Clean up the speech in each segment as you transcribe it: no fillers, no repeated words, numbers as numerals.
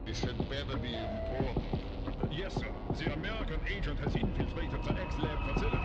This had better be important. Yes, sir. The American agent has infiltrated the X-Lab facility.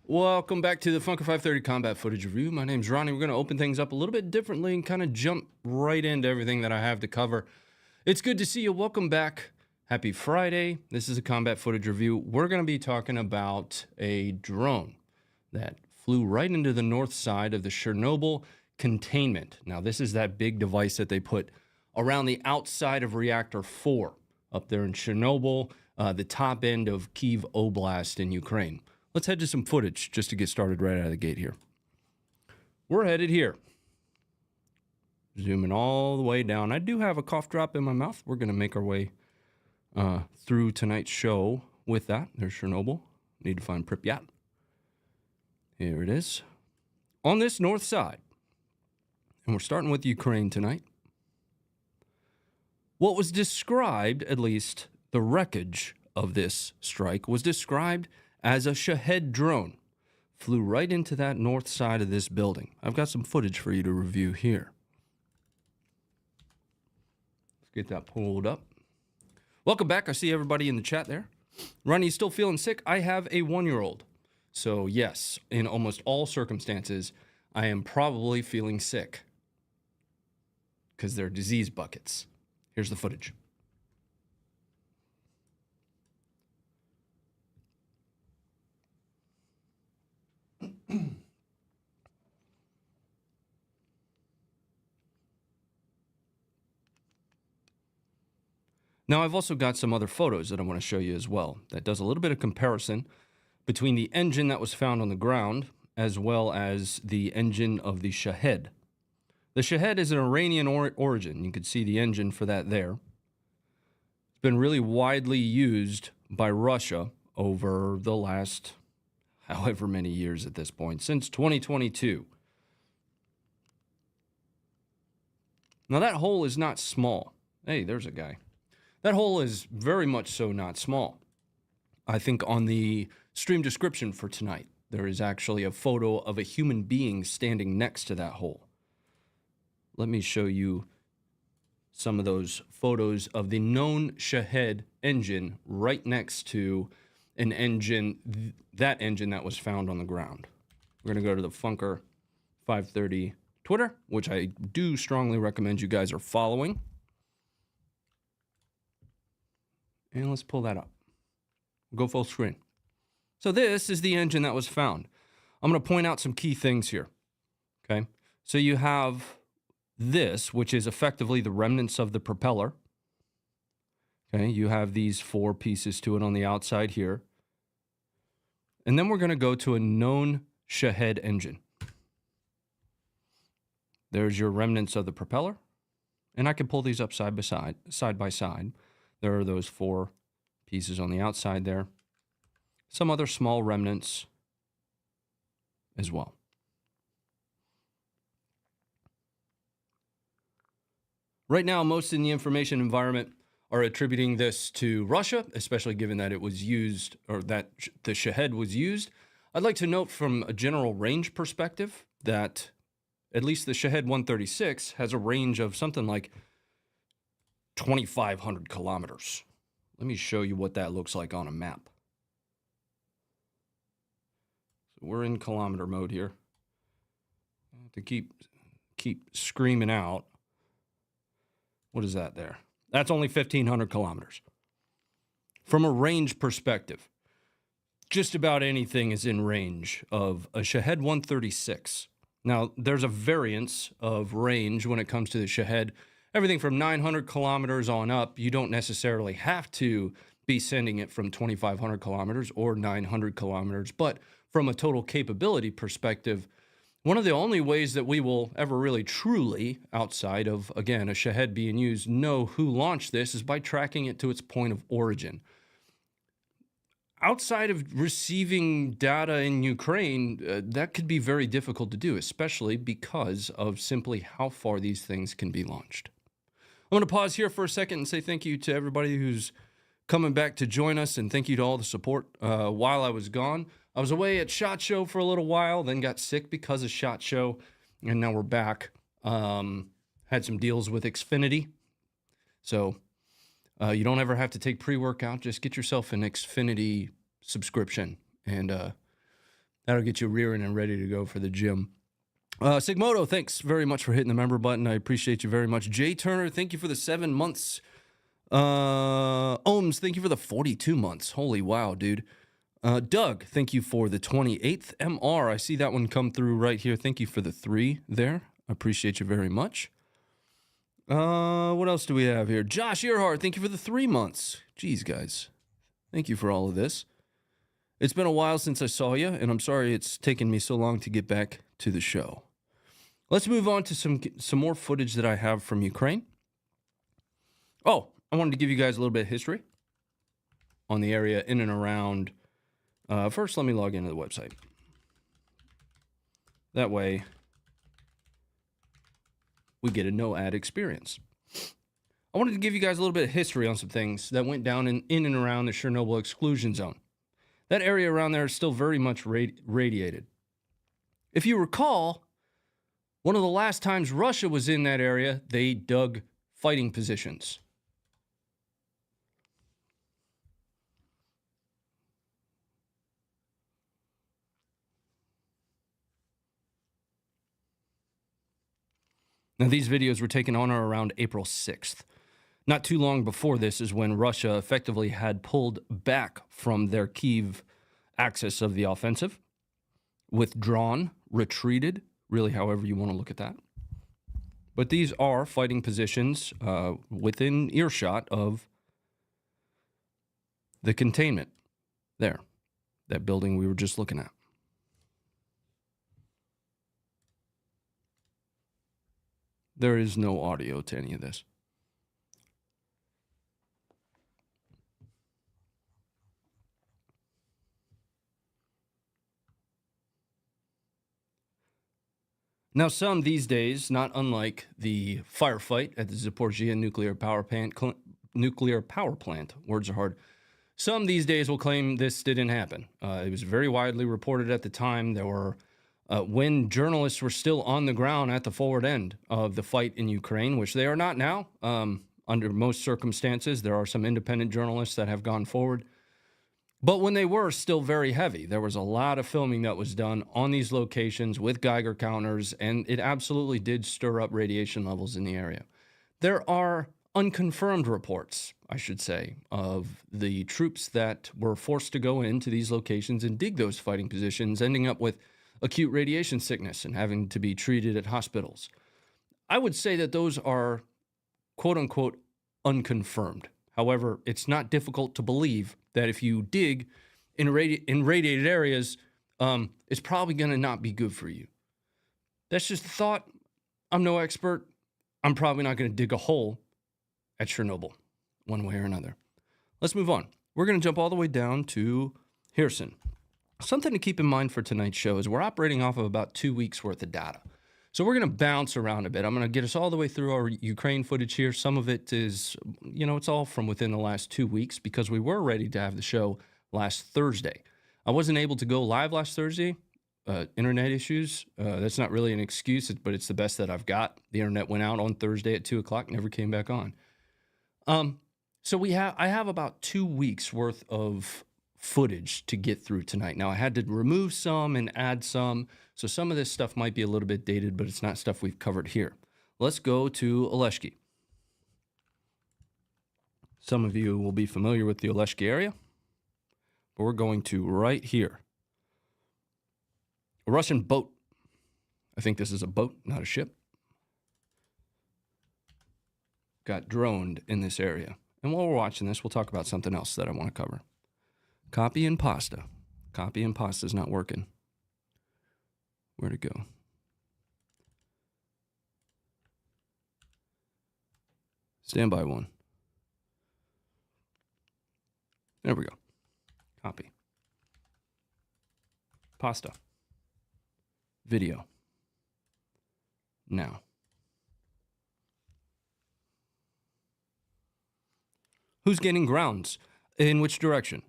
Welcome back to the Funker 530 Combat Footage Review. My name's Ronnie. We're going to open things up a little bit differently and kind of jump right into everything that I have to cover. It's good to see you. Welcome back. Happy Friday. This is a Combat Footage Review. We're going to be talking about a drone that flew right into the north side of the Chernobyl containment. Now, this is that big device that they put around the outside of Reactor 4 up there in Chernobyl, the top end of Kyiv Oblast in Ukraine. Let's head to some footage just to get started right out of the gate here. We're headed here. Zooming all the way down. I do have a cough drop in my mouth. We're going to make our way through tonight's show with that. There's Chernobyl. Need to find Pripyat. Here it is. On this north side. And we're starting with Ukraine tonight. What was described, at least the wreckage of this strike, was described as a Shahed drone. Flew right into that north side of this building. I've got some footage for you to review here. Let's get that pulled up. Welcome back. I see everybody in the chat there. Ronnie, you still feeling sick? I have a 1-year-old. So yes, in almost all circumstances, I am probably feeling sick. Because they're disease buckets. Here's the footage. Now, I've also got some other photos that I want to show you as well that does a little bit of comparison between the engine that was found on the ground as well as the engine of the Shahed. The Shahed is an Iranian origin. You can see the engine for that there. It's been really widely used by Russia over the last however many years at this point, since 2022. Now, that hole is not small. Hey, there's a guy. That hole is very much so not small. I think on the stream description for tonight, there is actually a photo of a human being standing next to that hole. Let me show you some of those photos of the known Shahed engine right next to an engine, that engine that was found on the ground. We're going to go to the Funker 530 Twitter, which I do strongly recommend you guys are following. And let's pull that up. We'll go full screen. So this is the engine that was found. I'm going to point out some key things here. Okay. So you have this, which is effectively the remnants of the propeller. Okay. You have these 4 pieces to it on the outside here. And then we're going to go to a known Shahed engine. There's your remnants of the propeller. And I can pull these up side by side. There are those 4 pieces on the outside there. Some other small remnants as well. Right now, most in the information environment are attributing this to Russia, especially given that it was used, or that the Shahed was used. I'd like to note from a general range perspective that at least the Shahed 136 has a range of something like 2,500 kilometers. Let me show you what that looks like on a map. we're in kilometer mode here. I have to keep screaming out. What is that there? That's only 1,500 kilometers. From a range perspective, just about anything is in range of a Shahed 136. Now, there's a variance of range when it comes to the Shahed. Everything from 900 kilometers on up, you don't necessarily have to be sending it from 2,500 kilometers or 900 kilometers. But from a total capability perspective, one of the only ways that we will ever really truly, outside of, again, a Shahed being used, know who launched this is by tracking it to its point of origin. Outside of receiving data in Ukraine, that could be very difficult to do, especially because of simply how far these things can be launched. I'm going to pause here for a second and say thank you to everybody who's coming back to join us, and thank you to all the support while I was gone. I was away at SHOT Show for a little while, then got sick because of SHOT Show, and now we're back. Had some deals with Xfinity, so you don't ever have to take pre-workout. Just get yourself an Xfinity subscription, and that'll get you rearing and ready to go for the gym. Sigmoto, thanks very much for hitting the member button. I appreciate you very much. Jay Turner, thank you for the 7 months. Ohms, thank you for the 42 months. Holy wow, dude. Doug, thank you for the 28th. MR, I see that one come through right here. Thank you for the 3 there. I appreciate you very much. What else do we have here? Josh Earhart, thank you for the 3 months. Jeez, guys. Thank you for all of this. It's been a while since I saw you, and I'm sorry it's taken me so long to get back to the show. Let's move on to some more footage that I have from Ukraine. Oh, I wanted to give you guys a little bit of history on the area in and around. First, let me log into the website. That way, we get a no-ad experience. I wanted to give you guys a little bit of history on some things that went down in and around the Chernobyl exclusion zone. That area around there is still very much radiated. If you recall, one of the last times Russia was in that area, they dug fighting positions. Now, these videos were taken on or around April 6th. Not too long before this is when Russia effectively had pulled back from their Kyiv axis of the offensive, withdrawn, retreated, really however you want to look at that. But these are fighting positions within earshot of the containment there, that building we were just looking at. There is no audio to any of this. Now, some these days, not unlike the firefight at the Zaporizhzhia nuclear power plant, words are hard. Some these days will claim this didn't happen. It was very widely reported at the time. There were when journalists were still on the ground at the forward end of the fight in Ukraine, which they are not now. Under most circumstances, there are some independent journalists that have gone forward. But when they were still very heavy, there was a lot of filming that was done on these locations with Geiger counters, and it absolutely did stir up radiation levels in the area. There are unconfirmed reports, I should say, of the troops that were forced to go into these locations and dig those fighting positions, ending up with acute radiation sickness and having to be treated at hospitals. I would say that those are, quote unquote, unconfirmed. However, it's not difficult to believe that if you dig in radiated areas, it's probably going to not be good for you. That's just a thought. I'm no expert. I'm probably not going to dig a hole at Chernobyl one way or another. Let's move on. We're going to jump all the way down to Kherson. Something to keep in mind for tonight's show is we're operating off of about 2 weeks worth of data. So we're going to bounce around a bit. I'm going to get us all the way through our Ukraine footage here. Some of it is, it's all from within the last 2 weeks because we were ready to have the show last Thursday. I wasn't able to go live last Thursday. Internet issues. That's not really an excuse, but it's the best that I've got. The internet went out on Thursday at 2 o'clock, never came back on. So I have about 2 weeks worth of footage to get through tonight. Now, I had to remove some and add some, so some of this stuff might be a little bit dated, but it's not stuff we've covered here. Let's go to Oleshki. Some of you will be familiar with the Oleshki area, but we're going to right here. A Russian boat. I think this is a boat, not a ship. Got droned in this area. And while we're watching this, we'll talk about something else that I want to cover. Copy and pasta. Copy and pasta is not working. Where'd it go? Standby one. There we go. Copy. Pasta. Video. Now. Who's gaining grounds? In which direction?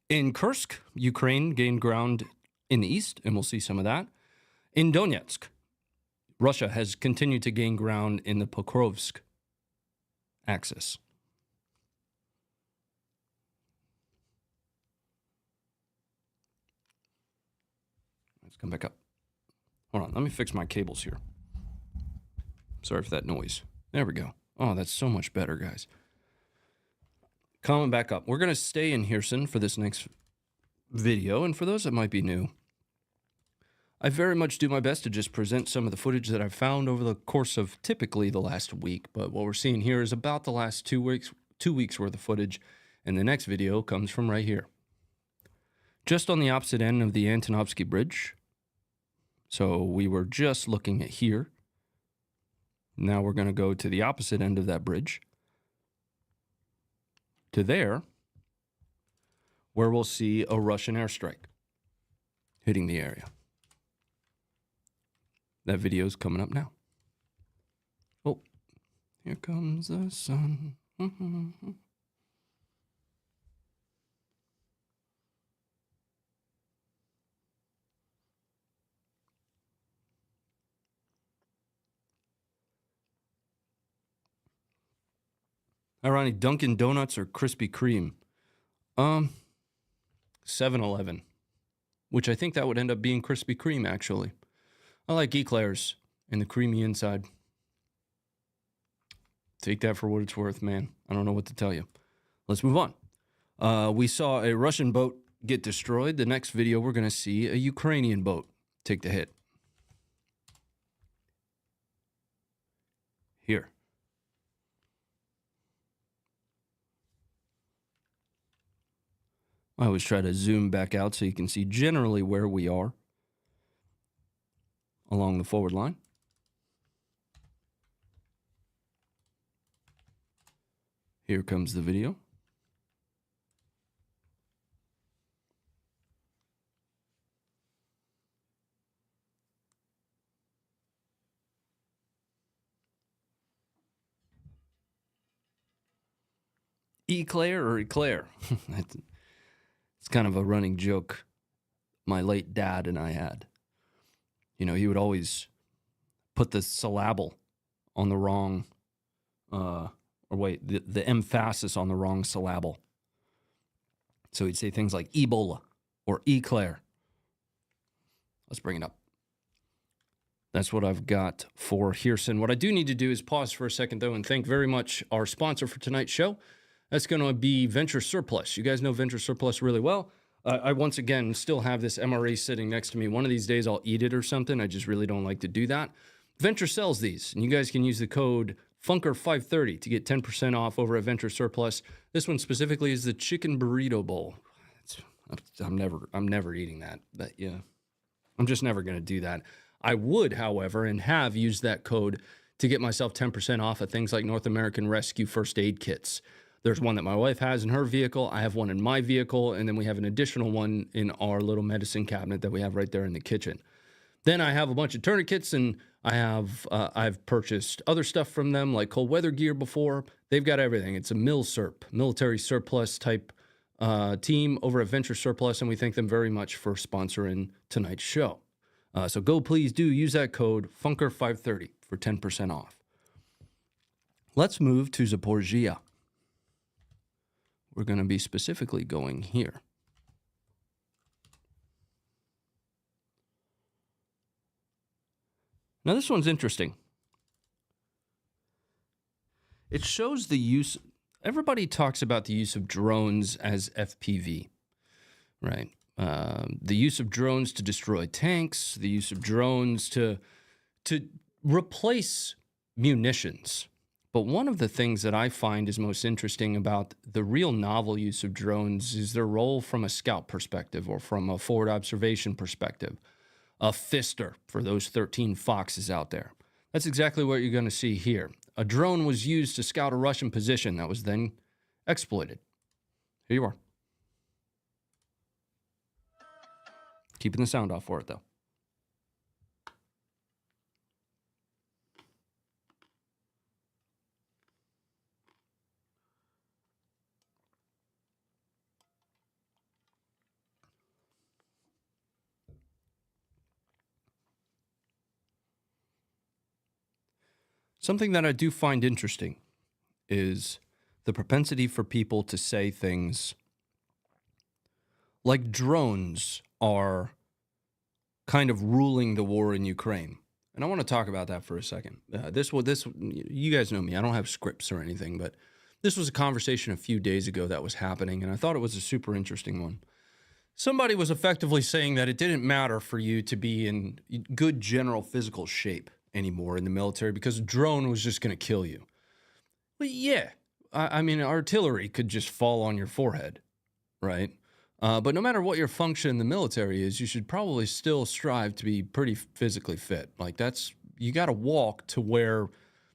In Kursk, Ukraine gained ground in the east, and we'll see some of that. In Donetsk, Russia has continued to gain ground in the Pokrovsk axis. Let's come back up. Hold on, let me fix my cables here. Sorry for that noise. There we go. Oh, that's so much better, guys. Coming back up. We're going to stay in Kherson for this next video, and for those that might be new, I very much do my best to just present some of the footage that I've found over the course of typically the last week, but what we're seeing here is about the last 2 weeks worth of footage, and the next video comes from right here. Just on the opposite end of the Antonovsky Bridge. So we were just looking at here. Now we're going to go to the opposite end of that bridge. To there, where we'll see a Russian airstrike hitting the area. That video is coming up now. Oh, here comes the sun. Ironic, Dunkin' Donuts or Krispy Kreme? 7-Eleven, which I think that would end up being Krispy Kreme, actually. I like eclairs and the creamy inside. Take that for what it's worth, man. I don't know what to tell you. Let's move on. We saw a Russian boat get destroyed. The next video, we're going to see a Ukrainian boat take the hit. Here. I always try to zoom back out so you can see generally where we are along the forward line. Here comes the video. Eclair or eclair? It's kind of a running joke my late dad and I had. You know, he would always put the syllable on the wrong, the emphasis on the wrong syllable. So he'd say things like Ebola or eclair. Let's bring it up. That's what I've got for Kherson. What I do need to do is pause for a second, though, and thank very much our sponsor for tonight's show. That's going to be Venture Surplus. You guys know Venture Surplus really well. I, once again, still have this MRE sitting next to me. One of these days, I'll eat it or something. I just really don't like to do that. Venture sells these, and you guys can use the code Funker530 to get 10% off over at Venture Surplus. This one specifically is the chicken burrito bowl. I'm never eating that. But yeah, I'm just never going to do that. I would, however, and have used that code to get myself 10% off of things like North American Rescue first aid kits. There's one that my wife has in her vehicle. I have one in my vehicle. And then we have an additional one in our little medicine cabinet that we have right there in the kitchen. Then I have a bunch of tourniquets, and I've purchased other stuff from them, like cold weather gear before. They've got everything. It's a military surplus type team over at Venture Surplus, and we thank them very much for sponsoring tonight's show. So please do use that code Funker530 for 10% off. Let's move to Zaporizhzhia. We're going to be specifically going here. Now, this one's interesting. It shows the use. Everybody talks about the use of drones as FPV, right? The use of drones to destroy tanks, the use of drones to replace munitions. But one of the things that I find is most interesting about the real novel use of drones is their role from a scout perspective or from a forward observation perspective. A fister for those 13 foxes out there. That's exactly what you're going to see here. A drone was used to scout a Russian position that was then exploited. Here you are. Keeping the sound off for it, though. Something that I do find interesting is the propensity for people to say things like drones are kind of ruling the war in Ukraine. And I want to talk about that for a second. You guys know me. I don't have scripts or anything, but this was a conversation a few days ago that was happening, and I thought it was a super interesting one. Somebody was effectively saying that it didn't matter for you to be in good general physical shape anymore in the military because a drone was just going to kill you. Well, yeah. I mean, artillery could just fall on your forehead, right? But no matter what your function in the military is, you should probably still strive to be pretty physically fit. Like you got to walk to where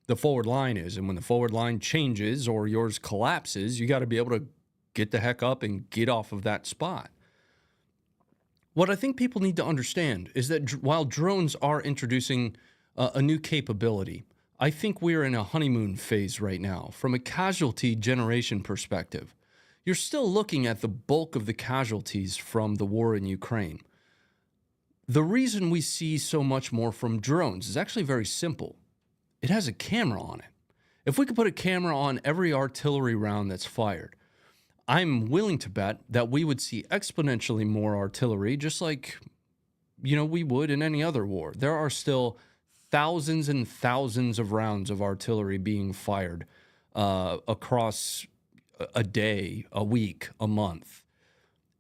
the forward line is. And when the forward line changes or yours collapses, you got to be able to get the heck up and get off of that spot. What I think people need to understand is that while drones are introducing a new capability, I think we're in a honeymoon phase right now. From a casualty generation perspective, you're still looking at the bulk of the casualties from the war in Ukraine. The reason we see so much more from drones is actually very simple. It has a camera on it. If we could put a camera on every artillery round that's fired, I'm willing to bet that we would see exponentially more artillery, just like, we would in any other war. There are still thousands and thousands of rounds of artillery being fired across a day, a week, a month.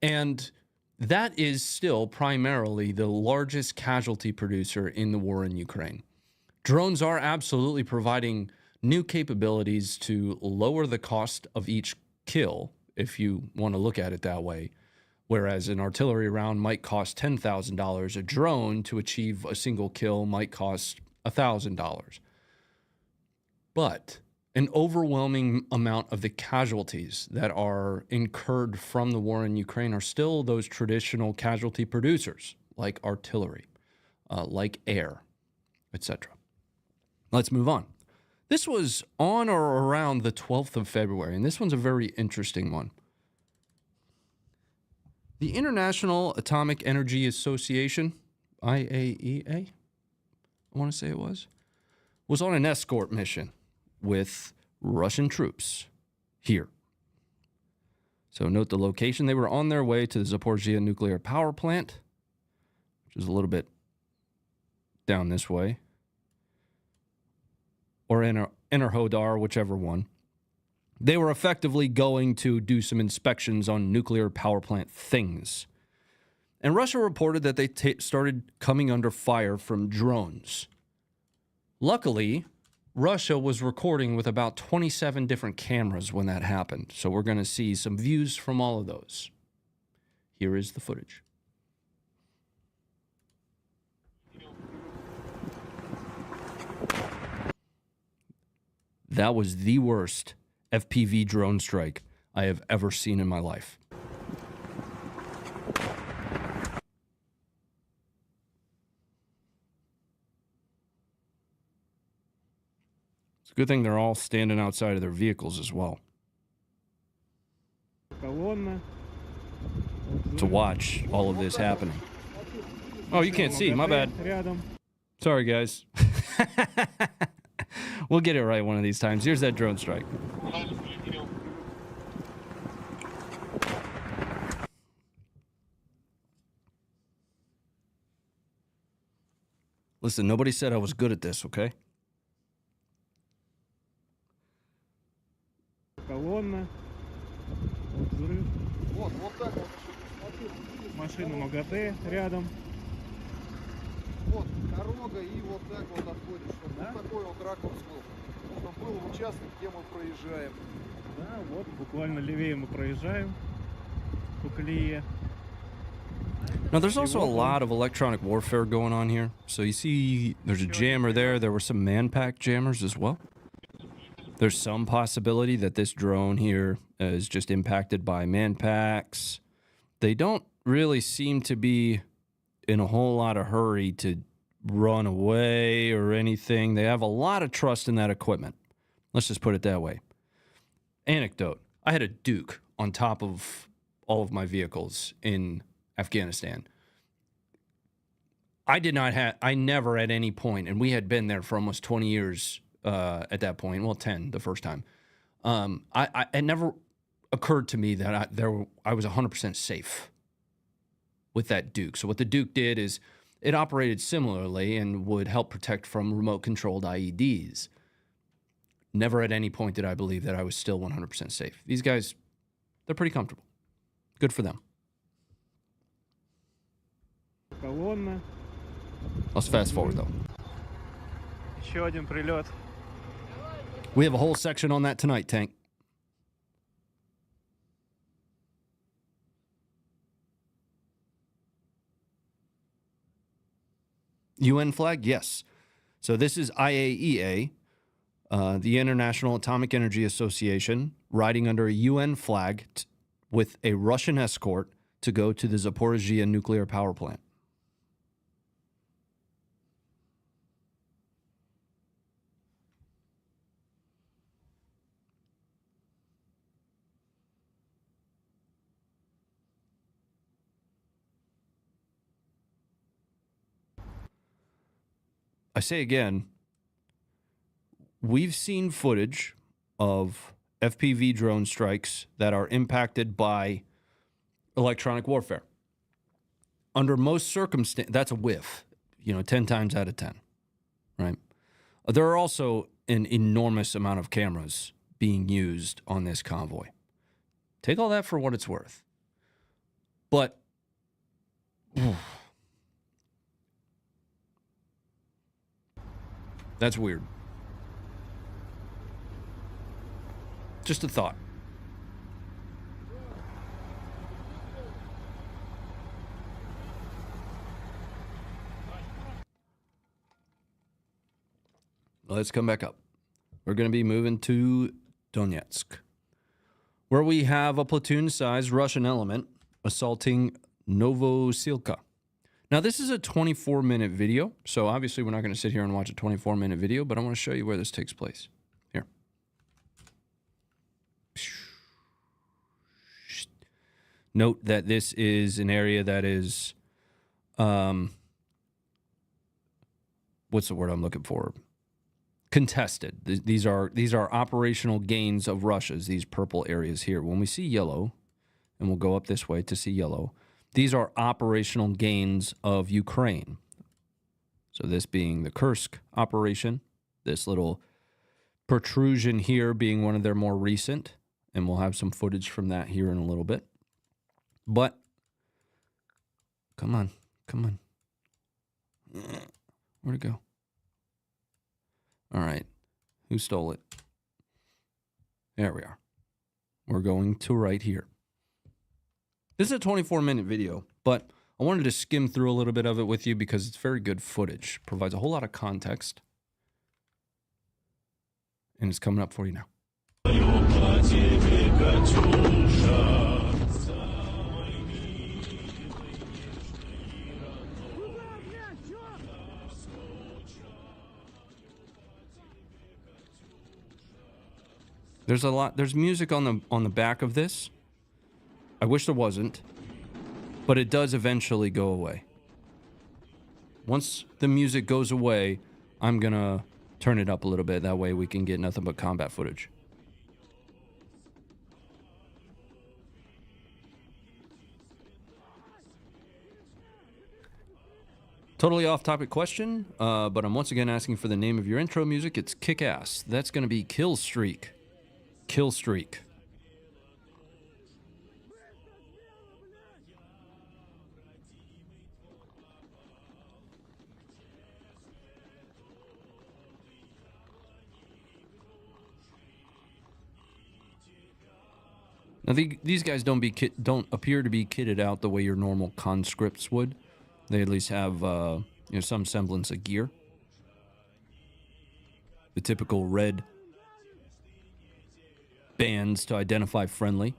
And that is still primarily the largest casualty producer in the war in Ukraine. Drones are absolutely providing new capabilities to lower the cost of each kill, if you want to look at it that way. Whereas an artillery round might cost $10,000, a drone to achieve a single kill might cost $1,000. But an overwhelming amount of the casualties that are incurred from the war in Ukraine are still those traditional casualty producers, like artillery, like air, etc. Let's move on. This was on or around the 12th of February, and this one's a very interesting one. The International Atomic Energy Association, IAEA, I want to say it was on an escort mission with Russian troops here. So note the location. They were on their way to the Zaporizhzhia nuclear power plant, which is a little bit down this way, or Enerhodar, whichever one. They were effectively going to do some inspections on nuclear power plant things. And Russia reported that they started coming under fire from drones. Luckily, Russia was recording with about 27 different cameras when that happened. So we're going to see some views from all of those. Here is the footage. That was the worst FPV drone strike I have ever seen in my life. It's a good thing they're all standing outside of their vehicles as well. To watch all of this happening. Oh, you can't see. My bad. Sorry, guys. We'll get it right one of these times. Here's that drone strike. Listen, nobody said I was good at this, okay? Колонна. Вот взрыв. Вот так вот. Машина МАГАТЭ рядом. Вот дорога и вот так вот отходишь, чтобы Да? вот такой вот ракурс был. Чтобы был участок, где мы проезжаем. Да, вот буквально левее мы проезжаем по колее. Now, there's also a lot of electronic warfare going on here. So you see there's a jammer there. There were some man-pack jammers as well. There's some possibility that this drone here is just impacted by man-packs. They don't really seem to be in a whole lot of hurry to run away or anything. They have a lot of trust in that equipment. Let's just put it that way. Anecdote. I had a Duke on top of all of my vehicles in Afghanistan. I never at any point, and we had been there for almost 20 years at that point, well, 10 the first time. It never occurred to me that I was 100% safe with that Duke. So what the Duke did is it operated similarly and would help protect from remote-controlled IEDs. Never at any point did I believe that I was still 100% safe. These guys, they're pretty comfortable. Good for them. Колонна. Let's fast forward, though. Еще один прилет. We have a whole section on that tonight, Tank. UN flag? Yes. So this is IAEA, the International Atomic Energy Association, riding under a UN flag with a Russian escort to go to the Zaporizhzhia nuclear power plant. I say again, we've seen footage of FPV drone strikes that are impacted by electronic warfare. Under most circumstances, that's a whiff, 10 times out of 10, right? There are also an enormous amount of cameras being used on this convoy. Take all that for what it's worth. But that's weird. Just a thought. Let's come back up. We're going to be moving to Donetsk, where we have a platoon-sized Russian element assaulting Novosilka. Now, this is a 24-minute video, so obviously we're not going to sit here and watch a 24-minute video, but I want to show you where this takes place. Here. Note that this is an area that is, what's the word I'm looking for? Contested. These are operational gains of Russia's, these purple areas here. When we see yellow, and we'll go up this way to see yellow, these are operational gains of Ukraine. So this being the Kursk operation, this little protrusion here being one of their more recent, and we'll have some footage from that here in a little bit. But, come on. Where'd it go? All right. Who stole it? There we are. We're going to right here. This is a 24-minute video, but I wanted to skim through a little bit of it with you because it's very good footage. Provides a whole lot of context. And it's coming up for you now. There's music on the back of this. I wish there wasn't, but it does eventually go away. Once the music goes away, I'm gonna turn it up a little bit. That way we can get nothing but combat footage. Totally off-topic question, but I'm once again asking for the name of your intro music. It's Kick-Ass. That's going to be Kill Streak. Kill Streak. Now, these guys don't appear to be kitted out the way your normal conscripts would. They at least have some semblance of gear. The typical red bands to identify friendly,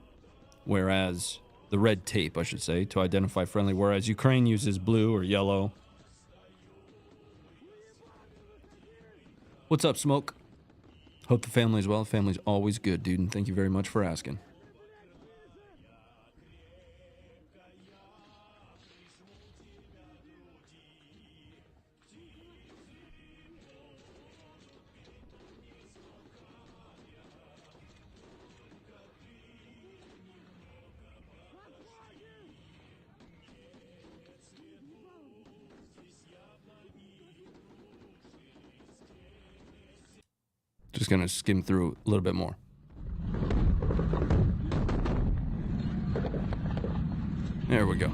whereas the red tape, I should say, to identify friendly, whereas Ukraine uses blue or yellow. What's up, Smoke? Hope the family's well. Family's always good, dude, and thank you very much for asking. Just going to skim through a little bit more. There we go.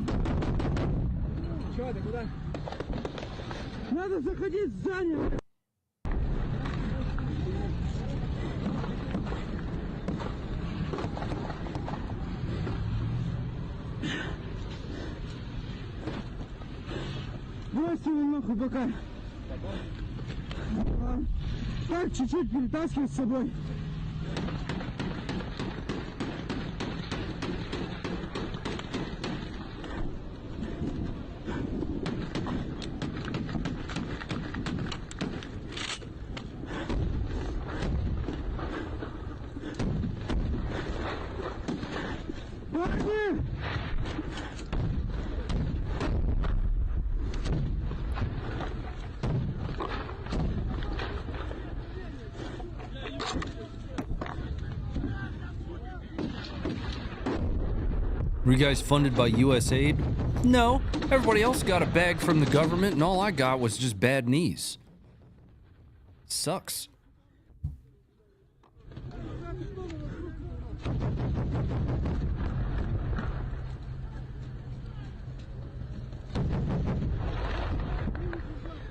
Брось его нахуй пока. Так, чуть-чуть перетаскивай с собой. Парни! Were you guys funded by USAID? No. Everybody else got a bag from the government, and all I got was just bad knees. Sucks.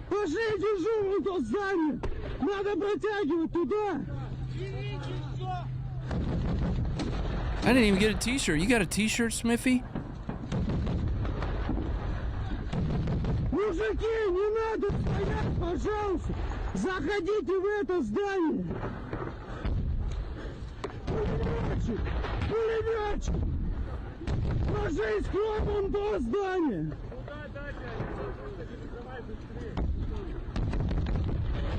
Пошли, держу вон то здание! Надо протягивать туда! I didn't even get a t-shirt. You got a t-shirt, Smithy? Мужики, не надо стоять, пожалуйста! Заходите в это здание! Пулеметчик! Пулеметчик! Ложись, клоп, вон то здание!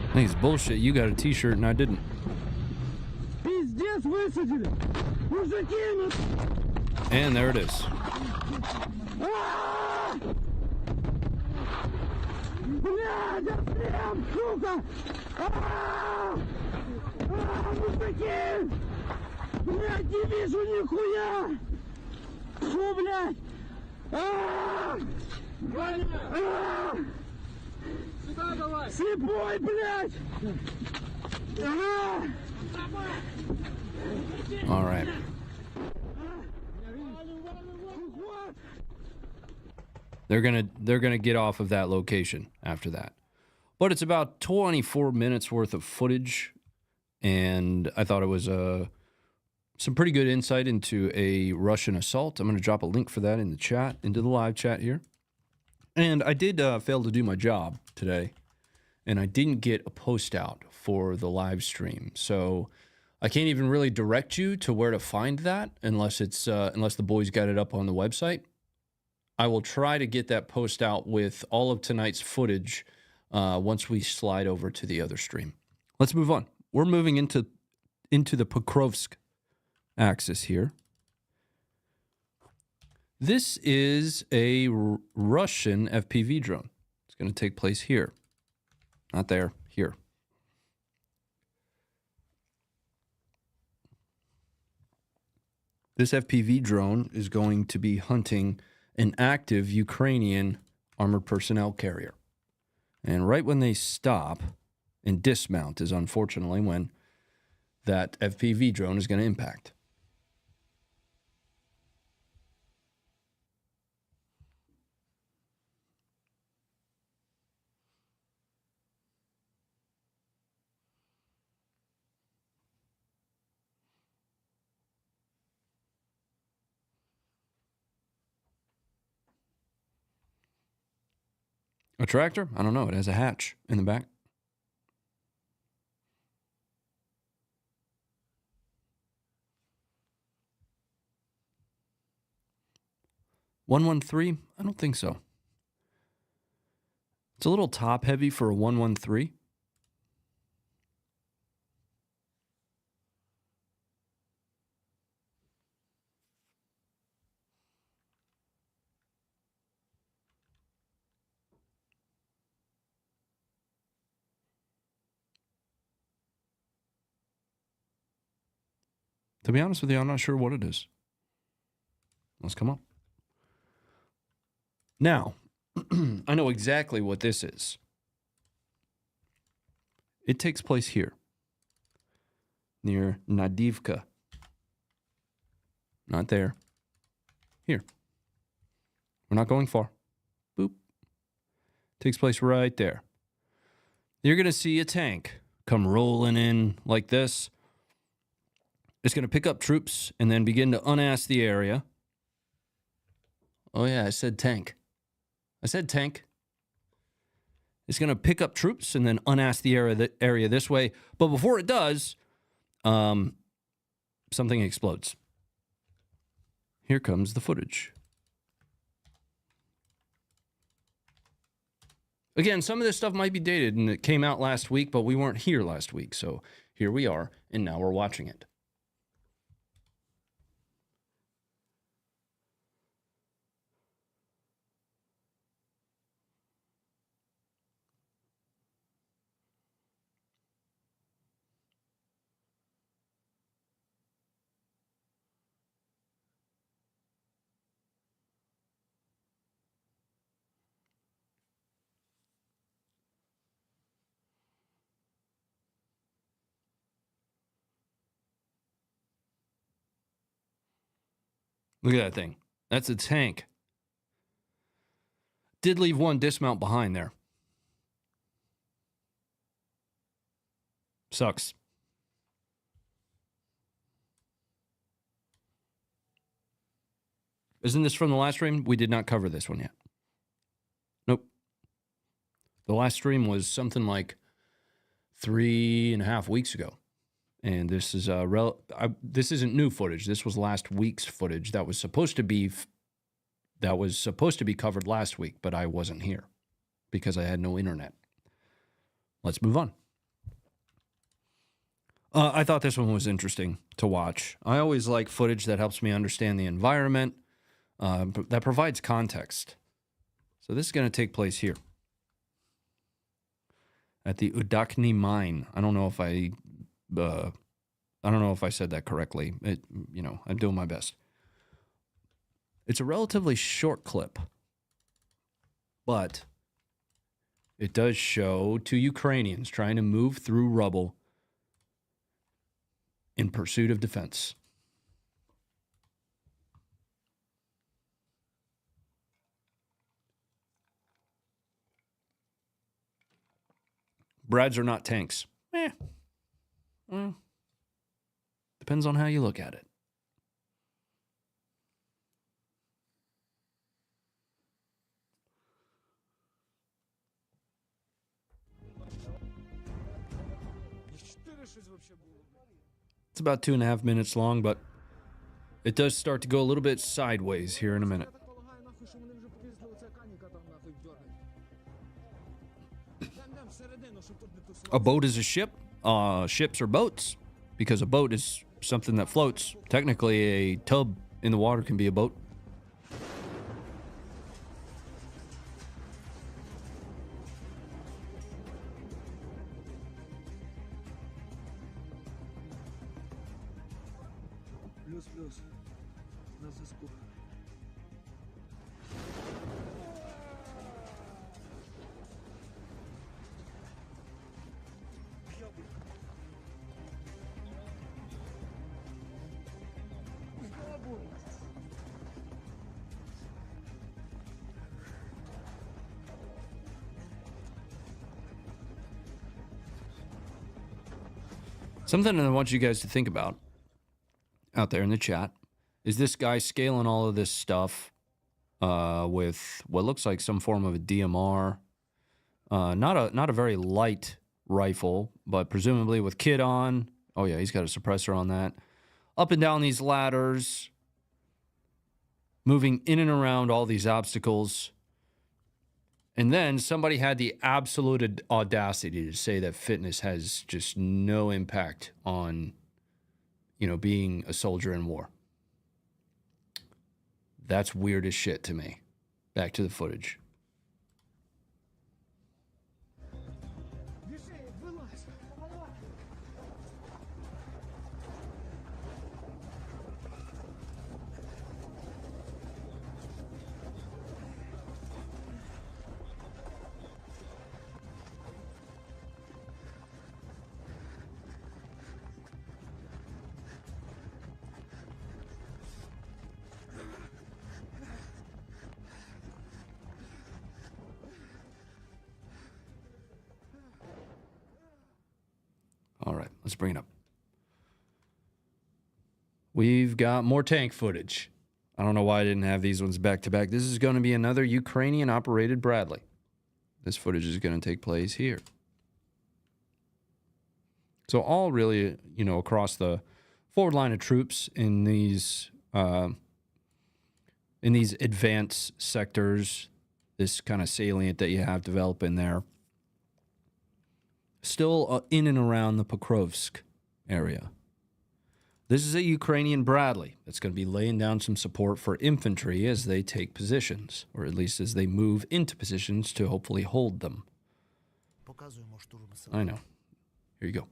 I think it's bullshit. You got a t-shirt and I didn't. Пиздец высадили! Мужики, ну... And there it is. Блядь, отстрел, сука! Мужики! Блядь, не вижу нихуя! Фу, блядь! Сюда давай! Слепой, блядь! All right. They're gonna get off of that location after that. But it's about 24 minutes worth of footage, and I thought it was some pretty good insight into a Russian assault. I'm gonna drop a link for that in the chat, into the live chat here. And I did fail to do my job today, and I didn't get a post out for the live stream. So I can't even really direct you to where to find that unless it's unless the boys got it up on the website. I will try to get that post out with all of tonight's footage once we slide over to the other stream. Let's move on. We're moving into the Pokrovsk axis here. This is a Russian FPV drone. It's going to take place here. Not there, here. This FPV drone is going to be hunting an active Ukrainian armored personnel carrier. And right when they stop and dismount is unfortunately when that FPV drone is going to impact. A tractor? I don't know. It has a hatch in the back. .113? I don't think so. It's a little top heavy for a 113. To be honest with you, I'm not sure what it is. Let's come up. Now, I know exactly what this is. It takes place here, near Nadivka. Not there. Here. We're not going far. Boop. Takes place right there. You're going to see a tank come rolling in like this. It's going to pick up troops and then begin to unass the area. Oh, yeah, I said tank. I said tank. It's going to pick up troops and then unass the area this way. But before it does, something explodes. Here comes the footage. Again, some of this stuff might be dated and it came out last week, but we weren't here last week. So here we are, and now we're watching it. Look at that thing. That's a tank. Did leave one dismount behind there. Sucks. Isn't this from the last stream? We did not cover this one yet. Nope. The last stream was something like 3.5 weeks ago. And this is this isn't new footage. This was last week's footage that was supposed to be covered last week, but I wasn't here because I had no internet. Let's move on. I thought this one was interesting to watch. I always like footage that helps me understand the environment, that provides context. So this is going to take place here at the Udakni mine. I don't know if I said that correctly. I'm doing my best. It's a relatively short clip, but it does show two Ukrainians trying to move through rubble in pursuit of defense. Brads are not tanks. Depends on how you look at it. It's about 2.5 minutes long, but it does start to go a little bit sideways here in a minute. A boat is a ship. Ships are boats because a boat is something that floats. Technically, a tub in the water can be a boat. Something I want you guys to think about out there in the chat is this guy scaling all of this stuff with what looks like some form of a DMR. Not a very light rifle, but presumably with kit on. Oh yeah, he's got a suppressor on that. Up and down these ladders, moving in and around all these obstacles. And then somebody had the absolute audacity to say that fitness has just no impact on, you know, being a soldier in war. That's weird as shit to me. Back to the footage. All right, let's bring it up. We've got more tank footage. I don't know why I didn't have these ones back to back. This is going to be another Ukrainian-operated Bradley. This footage is going to take place here. So all really, you know, across the forward line of troops in these advanced sectors, this kind of salient that you have developing there. Still in and around the Pokrovsk area. This is a Ukrainian Bradley that's going to be laying down some support for infantry as they take positions, or at least as they move into positions to hopefully hold them. I know. Here you go.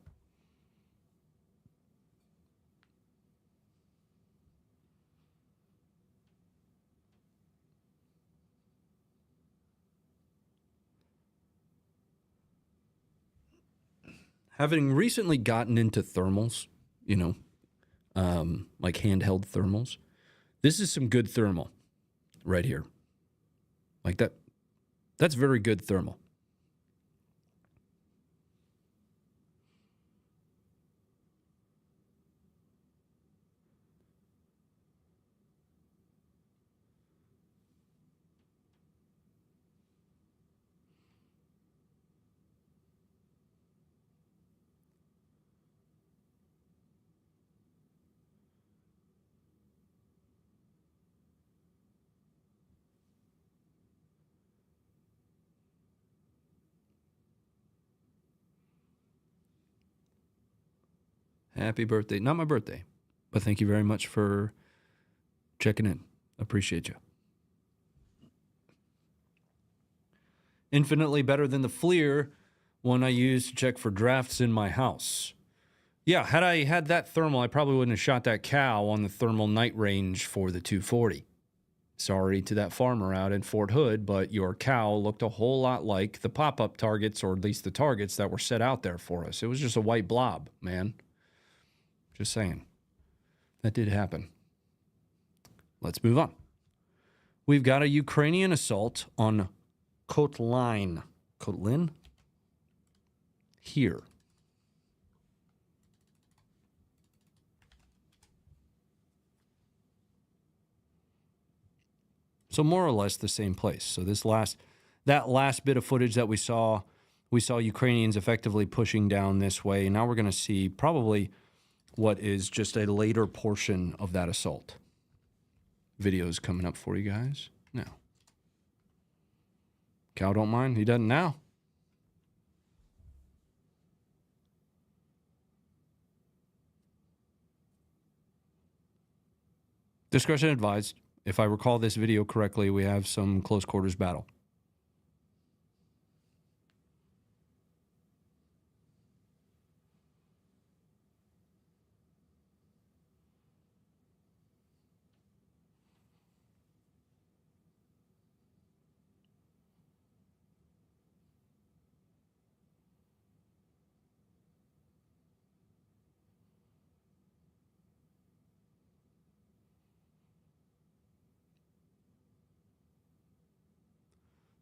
Having recently gotten into thermals, you know, like handheld thermals, this is some good thermal right here. Like that. That's very good thermal. Happy birthday. Not my birthday, but thank you very much for checking in. Appreciate you. Infinitely better than the FLIR one I use to check for drafts in my house. Yeah, had I had that thermal, I probably wouldn't have shot that cow on the thermal night range for the 240. Sorry to that farmer out in Fort Hood, but your cow looked a whole lot like the pop-up targets, or at least the targets that were set out there for us. It was just a white blob, man. Just saying. That did happen. Let's move on. We've got a Ukrainian assault on Kotlin. Kotlin? Here. So more or less the same place. So that last bit of footage that we saw Ukrainians effectively pushing down this way. Now we're going to see probably what is just a later portion of that assault. Video's coming up for you guys now. Cow don't mind. He doesn't now. Discretion advised. If I recall this video correctly, we have some close quarters battle.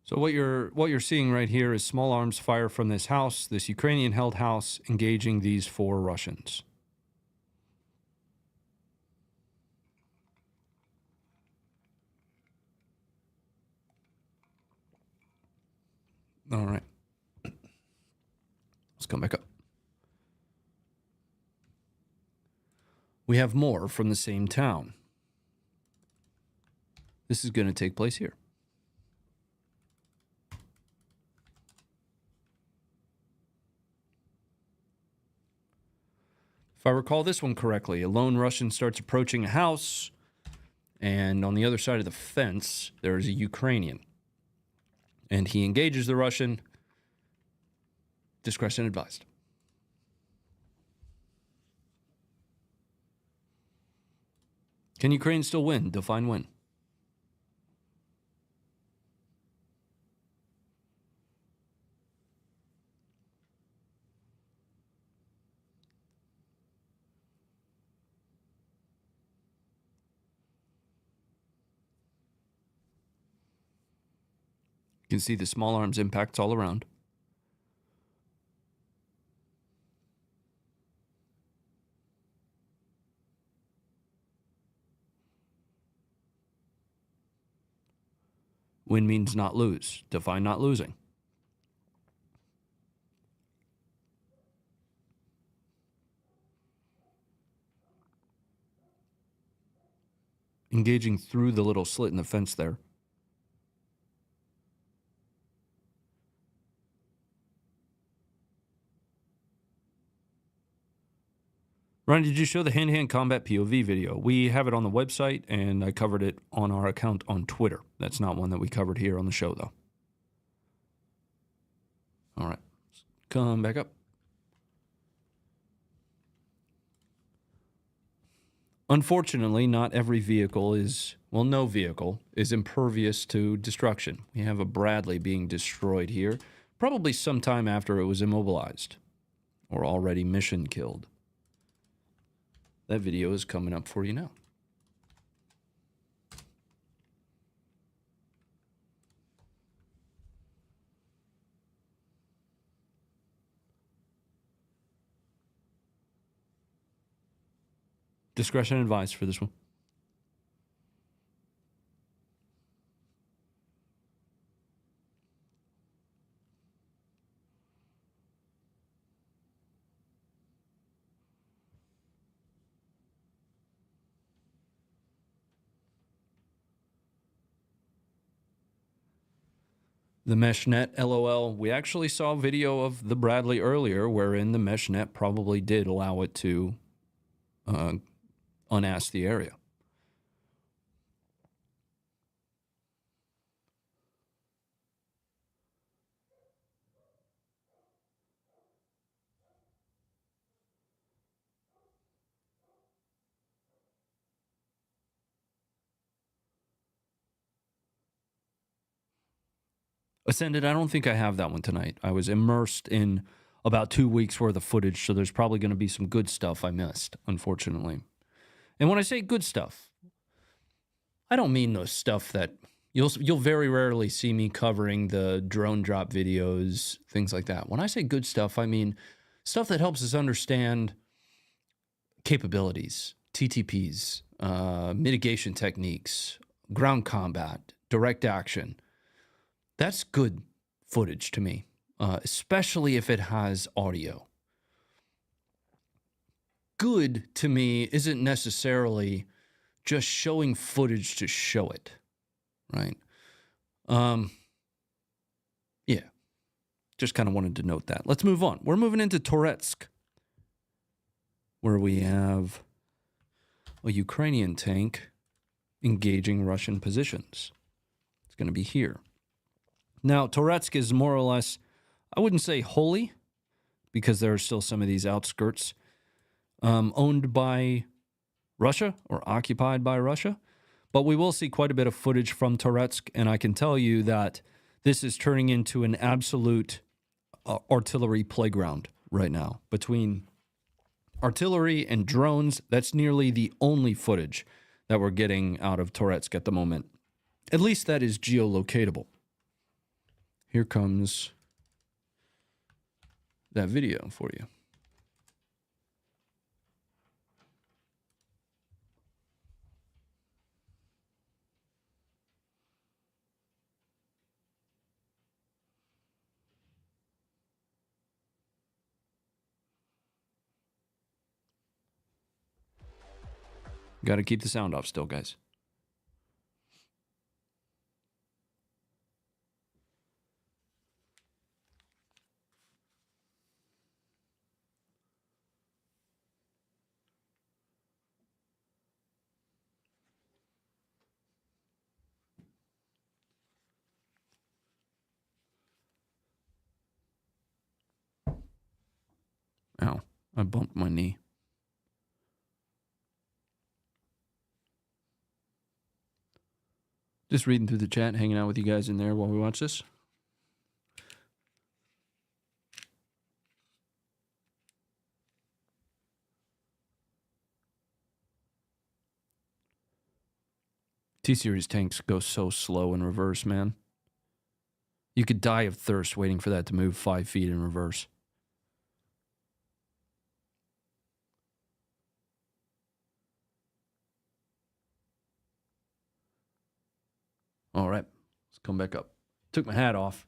So what you're seeing right here is small arms fire from this house, this Ukrainian-held house, engaging these 4 Russians. All right. Let's come back up. We have more from the same town. This is going to take place here. If I recall this one correctly, a lone Russian starts approaching a house, and on the other side of the fence, there is a Ukrainian. And he engages the Russian. Discretion advised. Can Ukraine still win? Define win. You can see the small arms impacts all around. Win means not lose. Define not losing. Engaging through the little slit in the fence there. Ryan, did you show the hand-to-hand combat POV video? We have it on the website, and I covered it on our account on Twitter. That's not one that we covered here on the show, though. All right. Come back up. Unfortunately, not every vehicle is, well, no vehicle is impervious to destruction. We have a Bradley being destroyed here, probably sometime after it was immobilized or already mission killed. That video is coming up for you now. Discretion advised for this one. The mesh net, LOL. We actually saw a video of the Bradley earlier wherein the mesh net probably did allow it to unass the area. Ascended, I don't think I have that one tonight. I was immersed in about 2 weeks worth of footage, so there's probably going to be some good stuff I missed, unfortunately. And when I say good stuff, I don't mean the stuff that you'll very rarely see me covering, the drone drop videos, things like that. When I say good stuff, I mean stuff that helps us understand capabilities, TTPs, mitigation techniques, ground combat, direct action. That's good footage to me, especially if it has audio. Good to me isn't necessarily just showing footage to show it, right? Yeah, just kind of wanted to note that. Let's move on. We're moving into Toretsk, where we have a Ukrainian tank engaging Russian positions. It's going to be here. Now, Toretsk is more or less, I wouldn't say wholly, because there are still some of these outskirts owned by Russia or occupied by Russia. But we will see quite a bit of footage from Toretsk, and I can tell you that this is turning into an absolute artillery playground right now. Between artillery and drones, that's nearly the only footage that we're getting out of Toretsk at the moment. At least that is geolocatable. here comes that video for you. Got to keep the sound off still, guys. Ow, I bumped my knee. Just reading through the chat, hanging out with you guys in there while we watch this. T-Series tanks go so slow in reverse, man. You could die of thirst waiting for that to move 5 feet in reverse. All right, let's come back up. Took my hat off.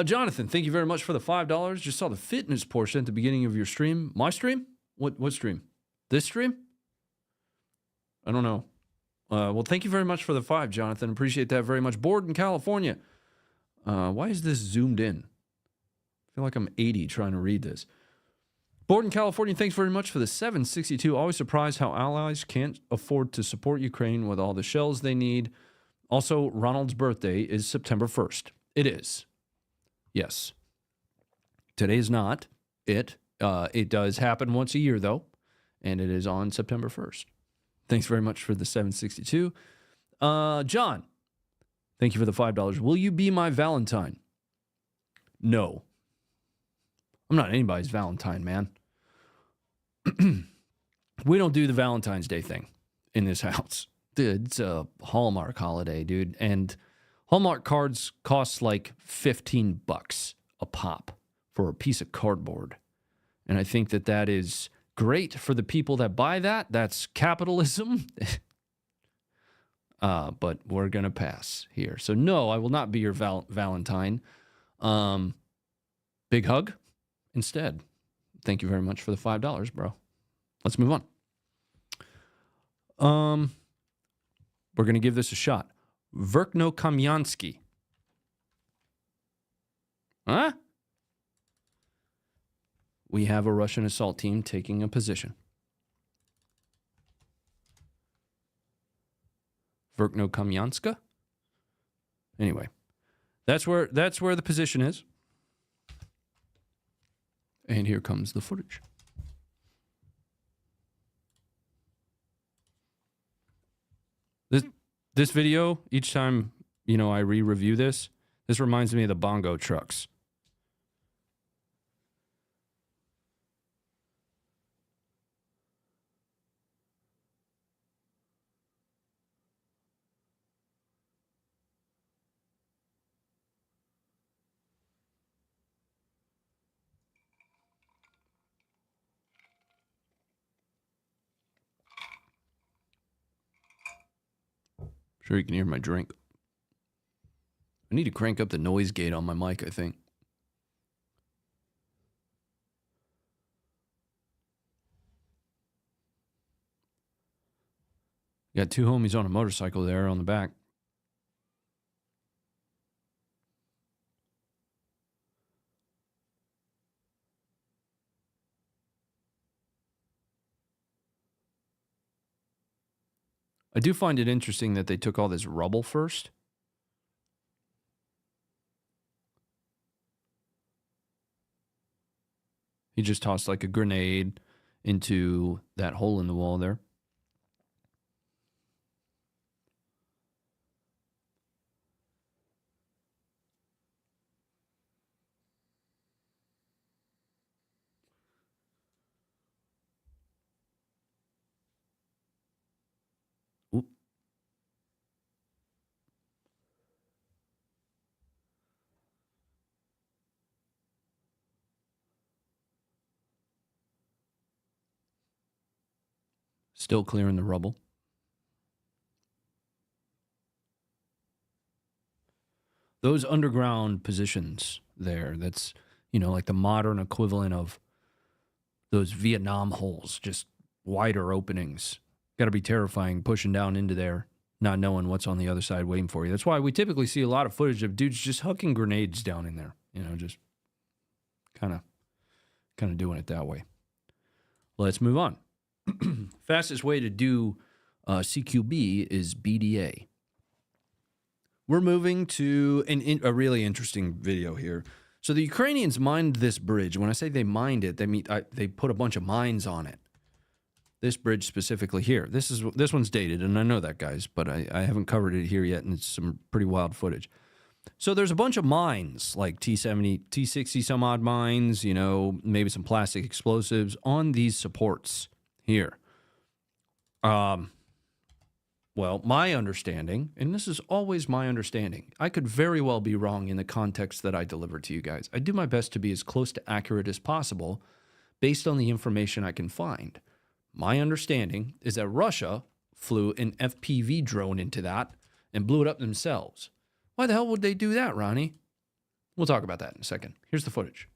Jonathan, thank you very much for the $5. Just saw the fitness portion at the beginning of your stream. My stream? What stream? This stream? I don't know. Well, thank you very much for the 5, Jonathan. Appreciate that very much. Board in California. Why is this zoomed in? I feel like I'm 80 trying to read this. Board in California, thanks very much for the 762. Always surprised how allies can't afford to support Ukraine with all the shells they need. Also, Ronald's birthday is September 1st. It is. Yes. Today is not it. It does happen once a year, though, and it is on September 1st. Thanks very much for the 762. John, thank you for the $5. Will you be my Valentine? No. I'm not anybody's Valentine, man. We don't do the Valentine's Day thing in this house. Dude, it's a Hallmark holiday, dude. And Hallmark cards cost like $15 a pop for a piece of cardboard. And I think that that is great for the people that buy that. That's capitalism. But we're going to pass here. So no, I will not be your Valentine. Big hug instead. Thank you very much for the $5, bro. Let's move on. We're going to give this a shot. Verkno-Kamyansky. Huh? We have a Russian assault team taking a position. Verkno-Kamyanska? Anyway, that's where the position is. And here comes the footage. This video, each time, I re-review this reminds me of the bongo trucks. Sure you can hear my drink. I need to crank up the noise gate on my mic, I think. Got 2 homies on a motorcycle there on the back. I do find it interesting that they took all this rubble first. He just tossed like a grenade into that hole in the wall there. Still clearing the rubble. Those underground positions there, that's, you know, like the modern equivalent of those Vietnam holes, just wider openings. Got to be terrifying pushing down into there, not knowing what's on the other side waiting for you. That's why we typically see a lot of footage of dudes just hucking grenades down in there, you know, just kind of doing it that way. Let's move on. Fastest way to do CQB is BDA. We're moving to a really interesting video here. So the Ukrainians mined this bridge. When I say they mined it, they mean they put a bunch of mines on it. This bridge specifically here. This one's dated, and I know that, guys, but I haven't covered it here yet, and it's some pretty wild footage. So there's a bunch of mines, like T-70, T-60 some odd mines, you know, maybe some plastic explosives on these supports here. Well, my understanding, and this is always my understanding, I could very well be wrong in the context that I deliver to you guys. I do my best to be as close to accurate as possible based on the information I can find. My understanding is that Russia flew an FPV drone into that and blew it up themselves. Why the hell would they do that, Ronnie? We'll talk about that in a second. Here's the footage.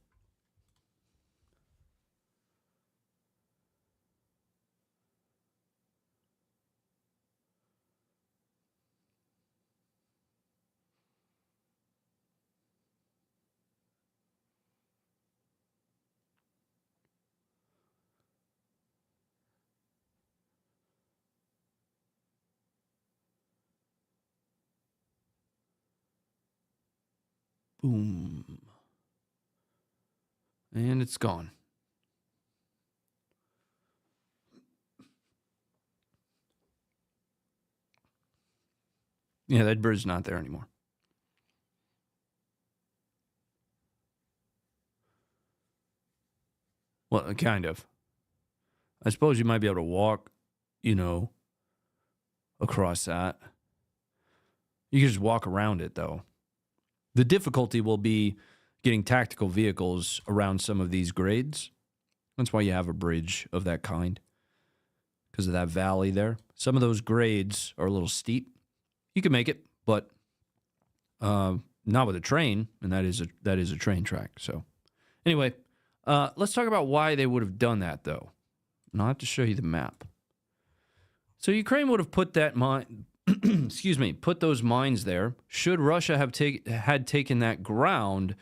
Boom. And it's gone. Yeah, that bird's not there anymore. Well, kind of. I suppose you might be able to walk, you know, across that. You can just walk around it, though. The difficulty will be getting tactical vehicles around some of these grades. That's why you have a bridge of that kind, because of that valley there. Some of those grades are a little steep. You can make it, but not with a train, and that is a train track. So anyway, let's talk about why they would have done that, though. And I'll have to show you the map. So Ukraine would have put that mine, put those mines there, should Russia have had taken that ground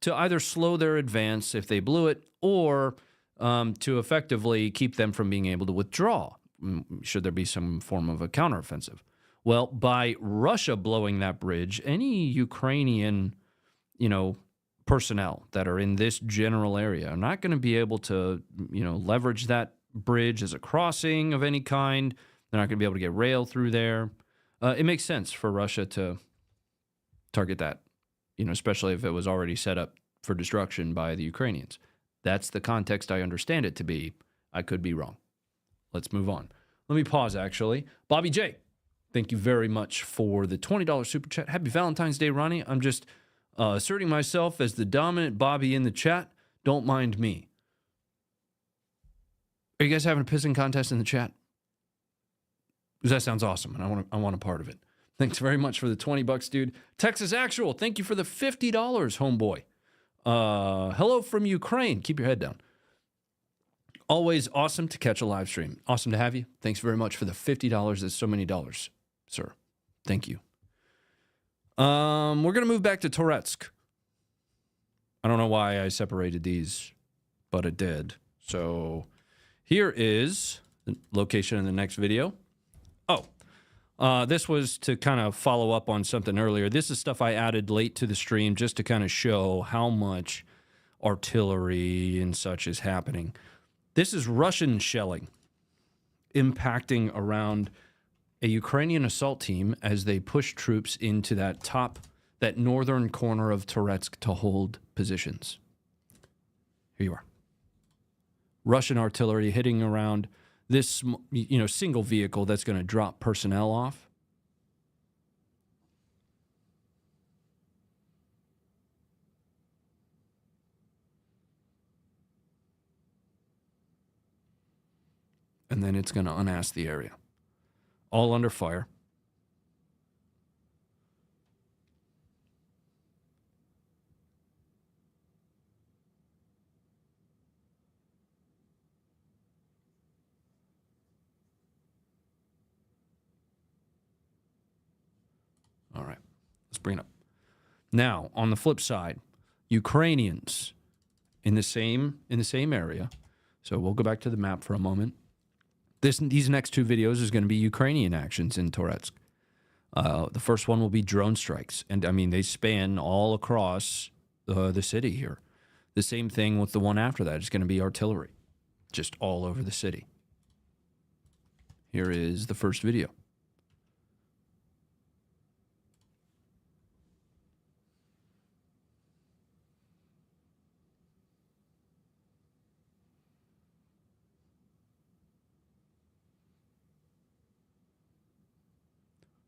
to either slow their advance if they blew it, or to effectively keep them from being able to withdraw, should there be some form of a counteroffensive. Well, by Russia blowing that bridge, any Ukrainian, you know, personnel that are in this general area are not going to be able to, you know, leverage that bridge as a crossing of any kind. They're not going to be able to get rail through there. It makes sense for Russia to target that, you know, especially if it was already set up for destruction by the Ukrainians. That's the context I understand it to be. I could be wrong. Let's move on. Let me pause, actually. Bobby J, thank you very much for the $20 super chat. Happy Valentine's Day, Ronnie. I'm just asserting myself as the dominant Bobby in the chat. Don't mind me. Are you guys having a pissing contest in the chat? Because that sounds awesome, and I want a part of it. Thanks very much for the $20, dude. Texas Actual, thank you for the $50, homeboy. Hello from Ukraine. Keep your head down. Always awesome to catch a live stream. Awesome to have you. Thanks very much for the $50. That's so many dollars, sir. Thank you. We're going to move back to Toretsk. I don't know why I separated these, but it did. So here is the location in the next video. This was to kind of follow up on something earlier. This is stuff I added late to the stream just to kind of show how much artillery and such is happening. This is Russian shelling impacting around a Ukrainian assault team as they push troops into that northern corner of Toretsk to hold positions. Here you are. Russian artillery hitting around this, you know, single vehicle that's going to drop personnel off. and then it's going to unass the area. All under fire. All right, let's bring it up. Now, on the flip side, Ukrainians in the same area. So we'll go back to the map for a moment. These next two videos is going to be Ukrainian actions in Toretsk. The first one will be drone strikes, and I mean they span all across the city here. The same thing with the one after that. It's going to be artillery, just all over the city. Here is the first video.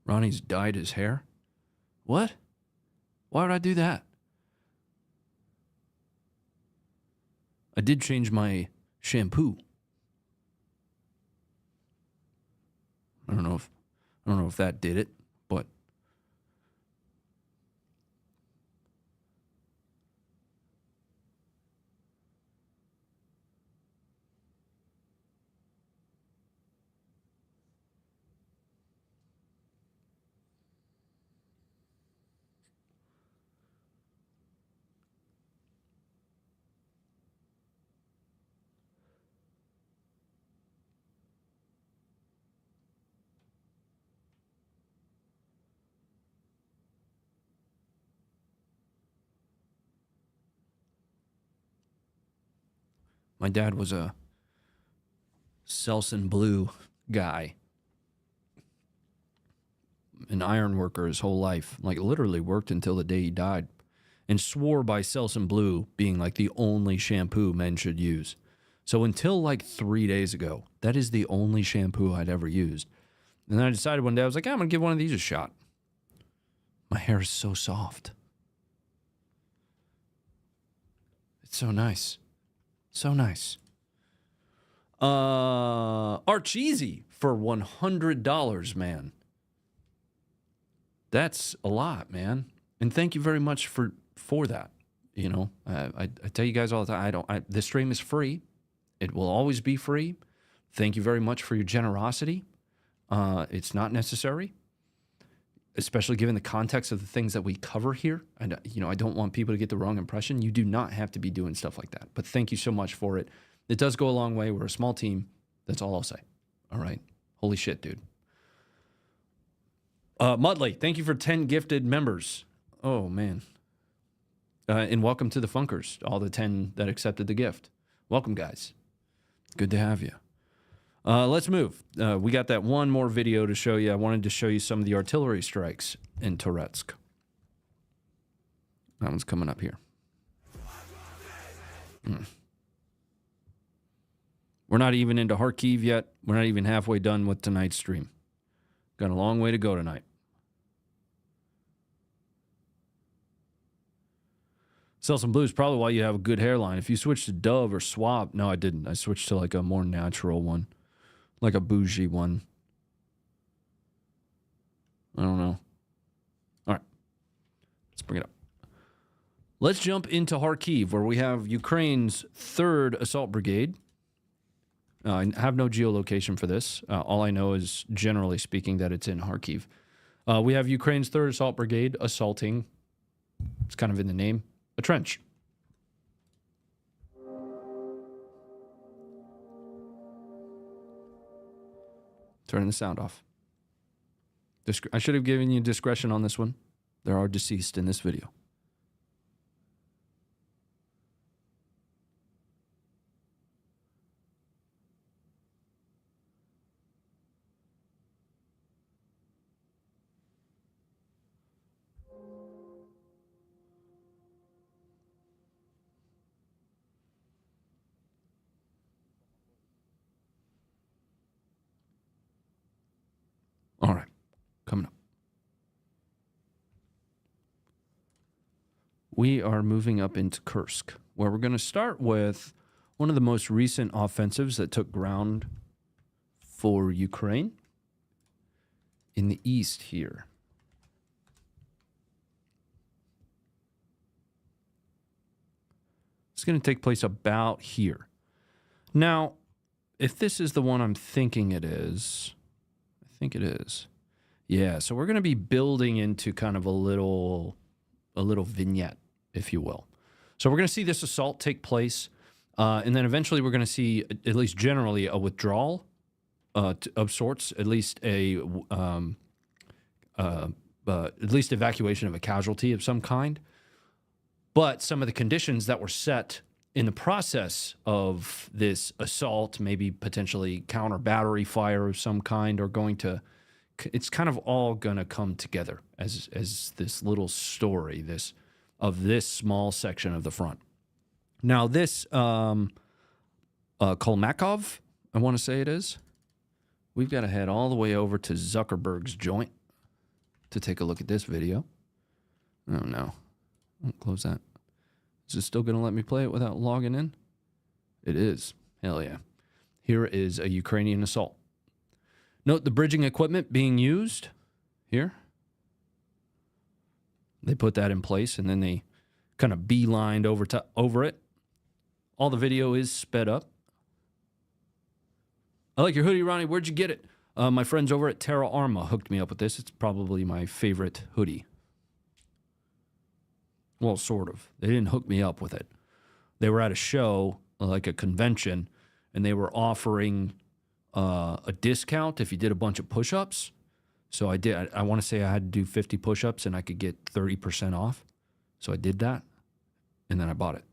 Ronnie's dyed his hair? What? Why would I do that? I did change my shampoo. I don't know if that did it, but my dad was a Selsun Blue guy, an iron worker his whole life, like literally worked until the day he died, and swore by Selsun Blue being like the only shampoo men should use. So until like 3 days ago, that is the only shampoo I'd ever used. And then I decided one day, I was like, I'm going to give one of these a shot. My hair is so soft. It's so nice. So nice. Archeasy for $100, man. That's a lot, man. And thank you very much for that. You know, I tell you guys all the time, this stream is free. It will always be free. Thank you very much for your generosity. It's not necessary, especially given the context of the things that we cover here. And, I don't want people to get the wrong impression. You do not have to be doing stuff like that. But thank you so much for it. It does go a long way. We're a small team. That's all I'll say. All right. Holy shit, dude. Mudley, thank you for 10 gifted members. Oh, man. And welcome to the Funkers, all the 10 that accepted the gift. Welcome, guys. Good to have you. Let's move. We got that one more video to show you. I wanted to show you some of the artillery strikes in Toretsk. That one's coming up here. We're not even into Kharkiv yet. We're not even halfway done with tonight's stream. Got a long way to go tonight. Selsun Blue is probably why you have a good hairline. If you switch to Dove or Swab, no, I didn't. I switched to like a more natural one, like a bougie one. I don't know. All right, let's bring it up. Let's jump into Kharkiv, where we have Ukraine's 3rd Assault Brigade. I have no geolocation for this. All I know is, generally speaking, that it's in Kharkiv. We have Ukraine's 3rd Assault Brigade assaulting, it's kind of in the name, a trench. Turning the sound off. I should have given you discretion on this one. There are deceased in this video. All right, coming up. We are moving up into Kursk, where we're going to start with one of the most recent offensives that took ground for Ukraine in the east here. It's going to take place about here. Now, if this is the one I'm thinking it is, I think it is. Yeah, so we're going to be building into kind of a little vignette, if you will. So we're going to see this assault take place, and then eventually we're going to see, at least generally, a withdrawal of sorts, at least evacuation of a casualty of some kind. But some of the conditions that were set in the process of this assault, maybe potentially counter battery fire of some kind, are going to, it's kind of all going to come together as this little story, this small section of the front. Now this Kolmakov, I want to say it is. We've got to head all the way over to Zuckerberg's joint to take a look at this video. Oh no. Close that. Is it still going to let me play it without logging in? It is. Hell yeah. Here is a Ukrainian assault. Note the bridging equipment being used here. They put that in place, and then they kind of beelined over it. All the video is sped up. I like your hoodie, Ronnie. Where'd you get it? My friends over at Terra Arma hooked me up with this. It's probably my favorite hoodie. Well, sort of. They didn't hook me up with it. They were at a show, like a convention, and they were offering a discount if you did a bunch of push-ups. So I did. I want to say I had to do 50 push-ups and I could get 30% off. So I did that, and then I bought it.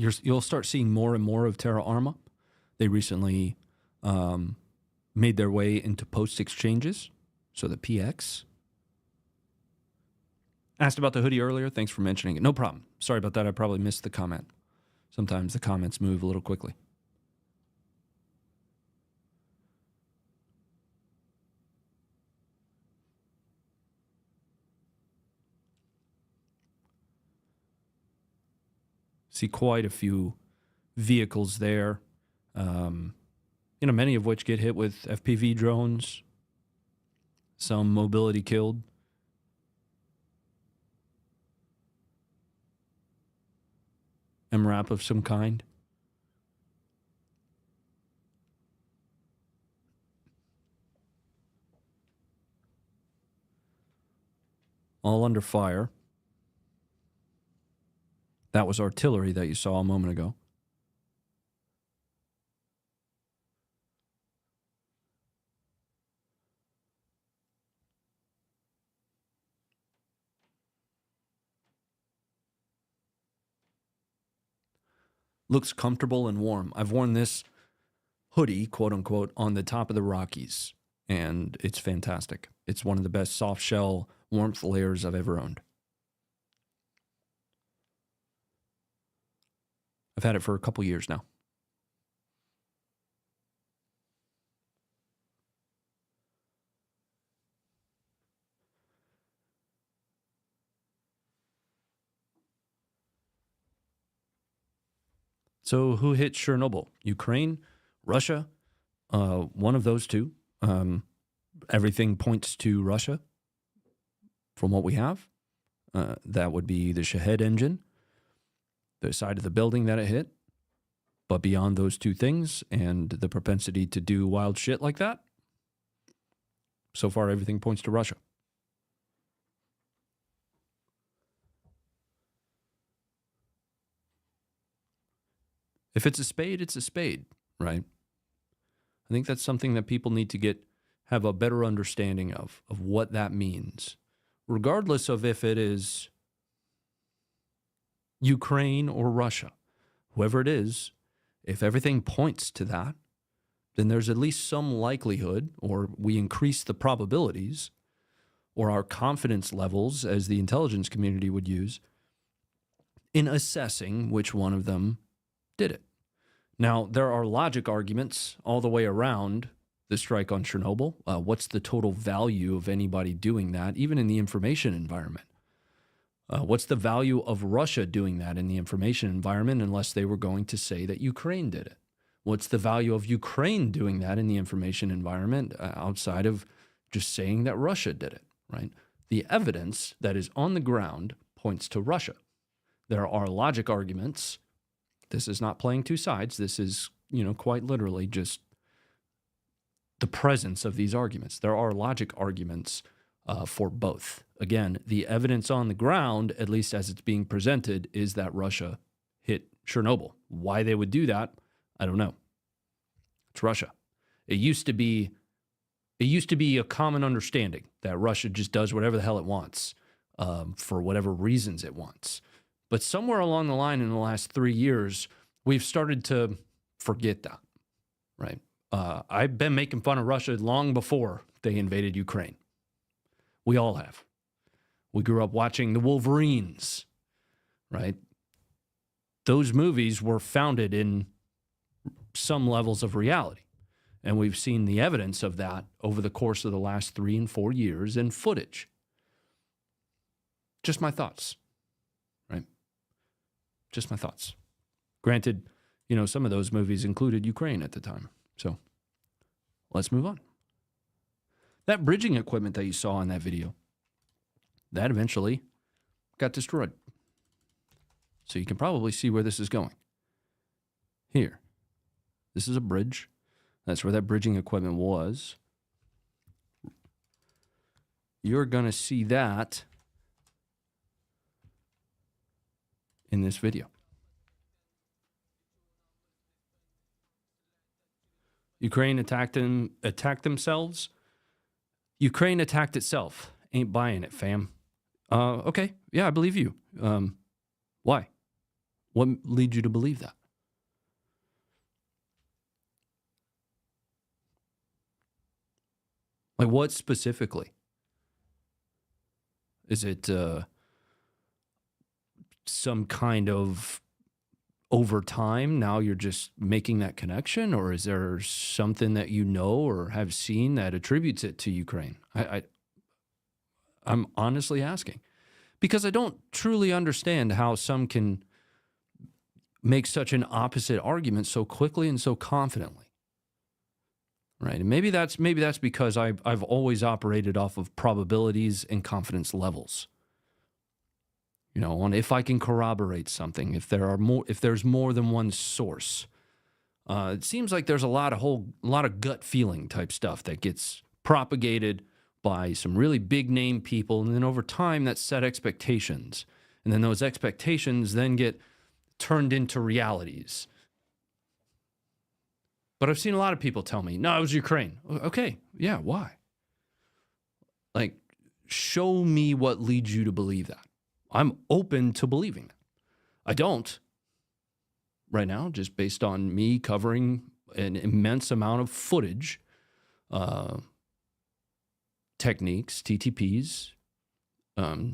You'll start seeing more and more of Terra Arma. They recently made their way into post exchanges, so the PX. Asked about the hoodie earlier. Thanks for mentioning it. No problem. Sorry about that. I probably missed the comment. Sometimes the comments move a little quickly. See quite a few vehicles there, many of which get hit with FPV drones, some mobility killed. MRAP of some kind. All under fire. That was artillery that you saw a moment ago. Looks comfortable and warm. I've worn this hoodie, quote unquote, on the top of the Rockies, and it's fantastic. It's one of the best soft shell warmth layers I've ever owned. I've had it for a couple years now. So who hit Chernobyl? Ukraine? Russia? One of those two. Everything points to Russia from what we have. That would be the Shahed engine, the side of the building that it hit. But beyond those two things and the propensity to do wild shit like that, so far everything points to Russia. If it's a spade, it's a spade, right? I think that's something that people need to have a better understanding of what that means, regardless of if it is Ukraine or Russia, whoever it is. If everything points to that, then there's at least some likelihood, or we increase the probabilities, or our confidence levels, as the intelligence community would use, in assessing which one of them did it. Now, there are logic arguments all the way around the strike on Chernobyl. What's the total value of anybody doing that, even in the information environment? What's the value of Russia doing that in the information environment unless they were going to say that Ukraine did it? What's the value of Ukraine doing that in the information environment outside of just saying that Russia did it, right? The evidence that is on the ground points to Russia. There are logic arguments. This is not playing two sides. This is, quite literally just the presence of these arguments. There are logic arguments for both. Again, the evidence on the ground, at least as it's being presented, is that Russia hit Chernobyl. Why they would do that, I don't know. It's Russia. It used to be a common understanding that Russia just does whatever the hell it wants for whatever reasons it wants. But somewhere along the line in the last 3 years, we've started to forget that, right? I've been making fun of Russia long before they invaded Ukraine. We all have. We grew up watching the Wolverines, right? Those movies were founded in some levels of reality. And we've seen the evidence of that over the course of the last 3 and 4 years in footage. Just my thoughts, right? Just my thoughts. Granted, some of those movies included Ukraine at the time. So let's move on. That bridging equipment that you saw in that video, that eventually got destroyed. So you can probably see where this is going. Here. This is a bridge. That's where that bridging equipment was. You're going to see that in this video. Ukraine attacked themselves. Ukraine attacked itself. Ain't buying it, fam. Okay. Yeah, I believe you. Why? What leads you to believe that? Like, what specifically? Is it some kind of over time, now you're just making that connection? Or is there something that you know or have seen that attributes it to Ukraine? I'm honestly asking. Because I don't truly understand how some can make such an opposite argument so quickly and so confidently. Right. And maybe that's because I've always operated off of probabilities and confidence levels. On if I can corroborate something, if there's more than one source. It seems like there's a lot of gut feeling type stuff that gets propagated by some really big name people, and then over time that set expectations. And then those expectations then get turned into realities. But I've seen a lot of people tell me, no, it was Ukraine. Okay, yeah, why? Like, show me what leads you to believe that. I'm open to believing that. I don't right now, just based on me covering an immense amount of footage, techniques, TTPs,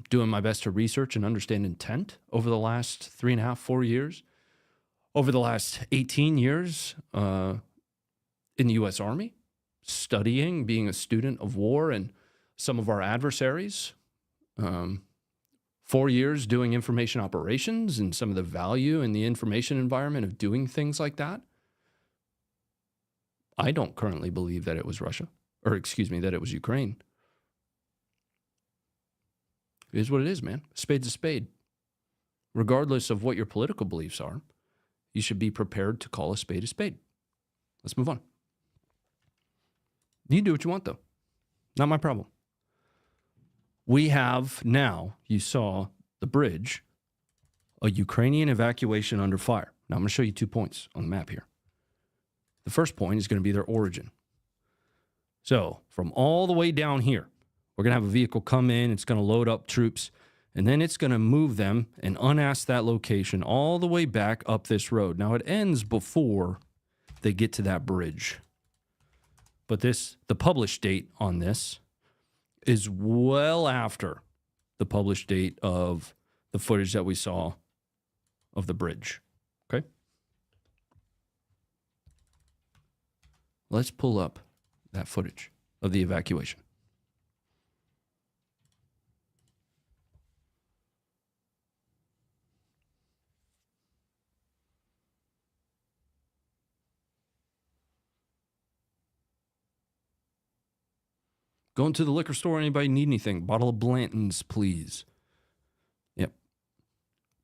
doing my best to research and understand intent over the last 3.5, 4 years, over the last 18 years in the U.S. Army, studying, being a student of war and some of our adversaries, 4 years doing information operations and some of the value in the information environment of doing things like that. I don't currently believe that it was Russia, that it was Ukraine. It is what it is, man. A spade's a spade. Regardless of what your political beliefs are, you should be prepared to call a spade a spade. Let's move on. You do what you want, though. Not my problem. We have now, you saw the bridge, a Ukrainian evacuation under fire. Now, I'm going to show you 2 points on the map here. The first point is going to be their origin. So, from all the way down here, we're going to have a vehicle come in, it's going to load up troops, and then it's going to move them and unask that location all the way back up this road. Now, it ends before they get to that bridge. But the published date on this is well after the published date of the footage that we saw of the bridge. Okay? Let's pull up that footage of the evacuation. Going to the liquor store. Anybody need anything? Bottle of Blanton's, please. Yep.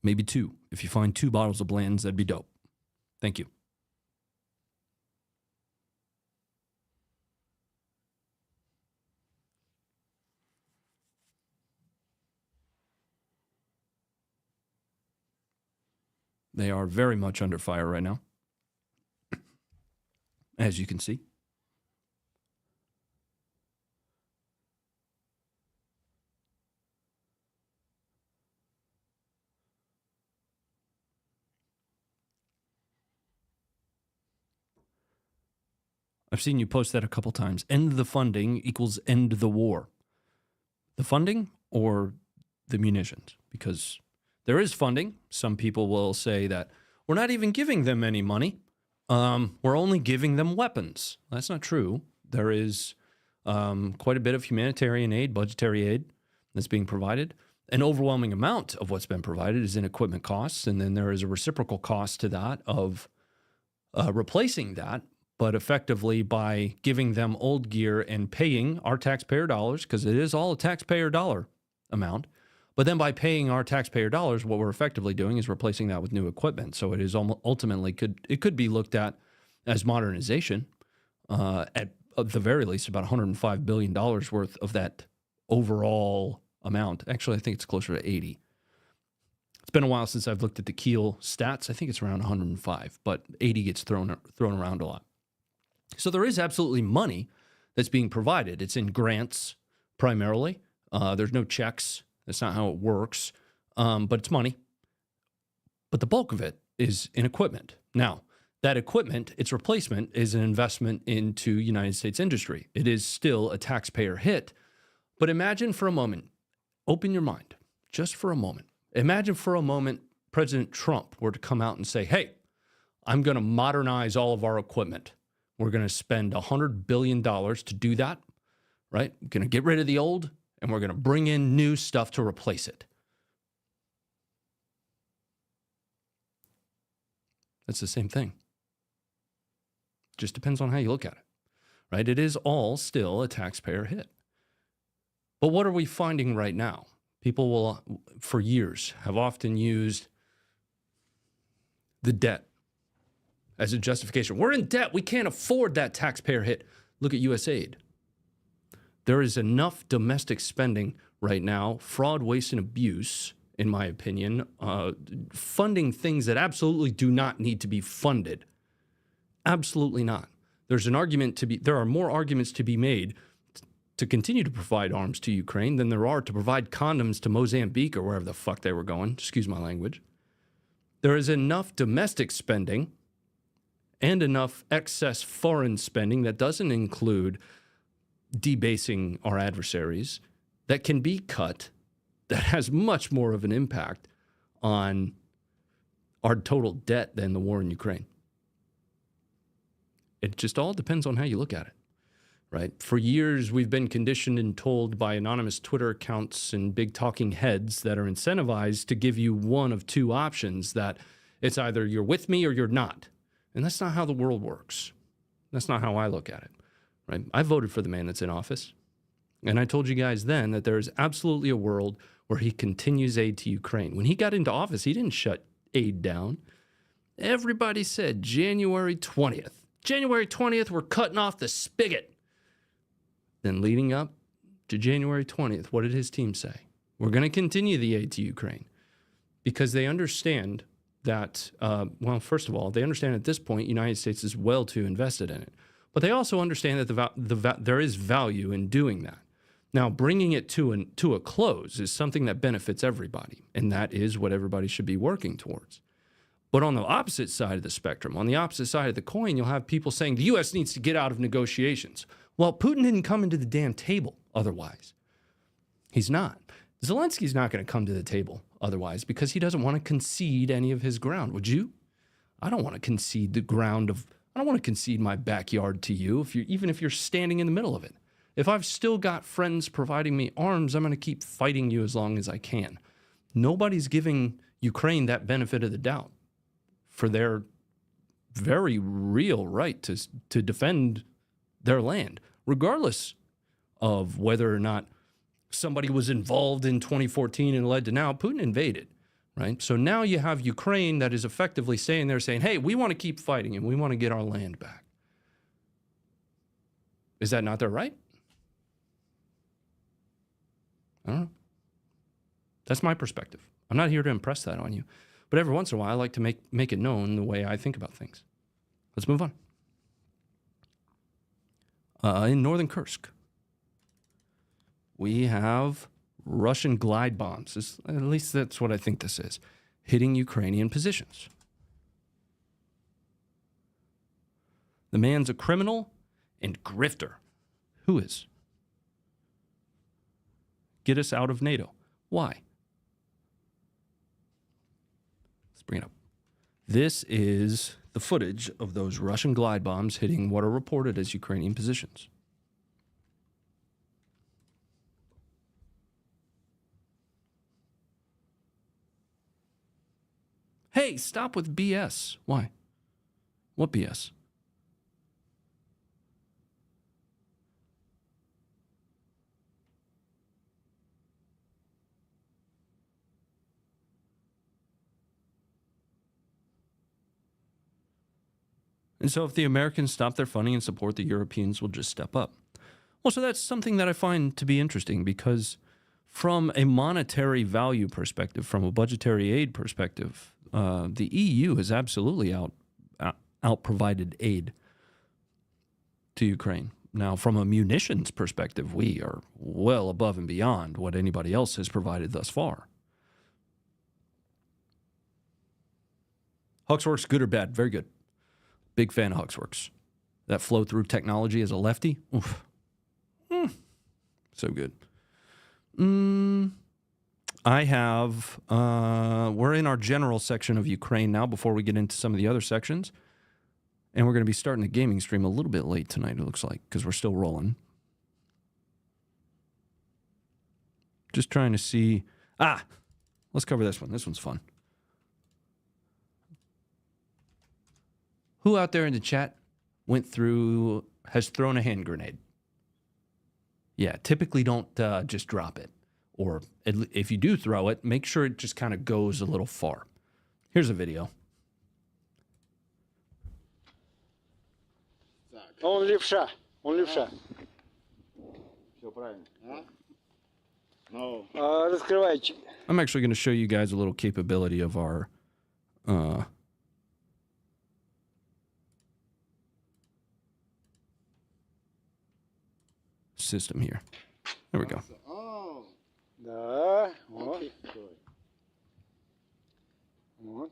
Maybe 2. If you find 2 bottles of Blanton's, that'd be dope. Thank you. They are very much under fire right now, as you can see. I've seen you post that a couple times. End the funding equals end the war. The funding or the munitions? Because there is funding. Some people will say that we're not even giving them any money. We're only giving them weapons. That's not true. There is quite a bit of humanitarian aid, budgetary aid that's being provided. An overwhelming amount of what's been provided is in equipment costs, and then there is a reciprocal cost to that of replacing that, but effectively by giving them old gear and paying our taxpayer dollars, because it is all a taxpayer dollar amount, but then by paying our taxpayer dollars, what we're effectively doing is replacing that with new equipment. So it is ultimately could be looked at as modernization. At the very least, about $105 billion worth of that overall amount. Actually, I think it's closer to 80. It's been a while since I've looked at the Kiel stats. I think it's around 105, but 80 gets thrown around a lot. So there is absolutely money that's being provided. It's in grants primarily. There's no checks. That's not how it works, but it's money. But the bulk of it is in equipment. Now, that equipment, its replacement, is an investment into United States industry. It is still a taxpayer hit. But imagine for a moment, open your mind, just for a moment. Imagine for a moment President Trump were to come out and say, hey, I'm going to modernize all of our equipment. We're going to spend $100 billion to do that, right? We're going to get rid of the old, and we're going to bring in new stuff to replace it. That's the same thing. Just depends on how you look at it, right? It is all still a taxpayer hit. But what are we finding right now? People will, for years, have often used the debt as a justification. We're in debt. We can't afford that taxpayer hit. Look at USAID. There is enough domestic spending right now, fraud, waste, and abuse, in my opinion, funding things that absolutely do not need to be funded. Absolutely not. There's an argument to be, there are more arguments to be made to continue to provide arms to Ukraine than there are to provide condoms to Mozambique or wherever the fuck they were going. Excuse my language. There is enough domestic spending and enough excess foreign spending that doesn't include debasing our adversaries that can be cut that has much more of an impact on our total debt than the war in Ukraine. It just all depends on how you look at it, right? For years, we've been conditioned and told by anonymous Twitter accounts and big talking heads that are incentivized to give you one of two options, that it's either you're with me or you're not. And that's not how the world works. That's not how I look at it, right? I voted for the man that's in office. And I told you guys then that there is absolutely a world where he continues aid to Ukraine. When he got into office, he didn't shut aid down. Everybody said January 20th. January 20th, we're cutting off the spigot. Then leading up to January 20th, what did his team say? We're going to continue the aid to Ukraine because they understand that, well, first of all, they understand at this point, United States is well too invested in it. But they also understand that there is value in doing that. Now, bringing it to a close is something that benefits everybody, and that is what everybody should be working towards. But on the opposite side of the spectrum, on the opposite side of the coin, you'll have people saying the U.S. needs to get out of negotiations. Well, Putin didn't come into the damn table otherwise. He's not. Zelensky's not going to come to the table otherwise because he doesn't want to concede any of his ground. Would you? I don't want to concede the ground I don't want to concede my backyard to you, even if you're standing in the middle of it. If I've still got friends providing me arms, I'm going to keep fighting you as long as I can. Nobody's giving Ukraine that benefit of the doubt for their very real right to defend their land, regardless of whether or not somebody was involved in 2014 and led to now. Putin invaded, right? So now you have Ukraine that is effectively saying, hey, we want to keep fighting and we want to get our land back. Is that not their right? I don't know. That's my perspective. I'm not here to impress that on you. But every once in a while, I like to make it known the way I think about things. Let's move on. In northern Kursk, we have Russian glide bombs. At least that's what I think this is. Hitting Ukrainian positions. The man's a criminal and grifter. Who is? Get us out of NATO. Why? Let's bring it up. This is the footage of those Russian glide bombs hitting what are reported as Ukrainian positions. Hey, stop with BS. Why? What BS? And so if the Americans stop their funding and support, the Europeans will just step up. Well, so that's something that I find to be interesting because from a monetary value perspective, from a budgetary aid perspective, the EU has absolutely out-provided aid to Ukraine. Now, from a munitions perspective, we are well above and beyond what anybody else has provided thus far. Huxworks, good or bad? Very good. Big fan of Huxworks. That flow-through technology as a lefty, oof. So good. I have, we're in our general section of Ukraine now before we get into some of the other sections. And we're going to be starting the gaming stream a little bit late tonight, it looks like, because we're still rolling. Just trying to see. Let's cover this one. This one's fun. Who out there in the chat has thrown a hand grenade? Yeah, typically don't just drop it. Or if you do throw it, make sure it just kind of goes a little far. Here's a video. Он левша. Все правильно. Раскрывайте. I'm actually going to show you guys a little capability of our system here. There we go. Да, вот. Вот.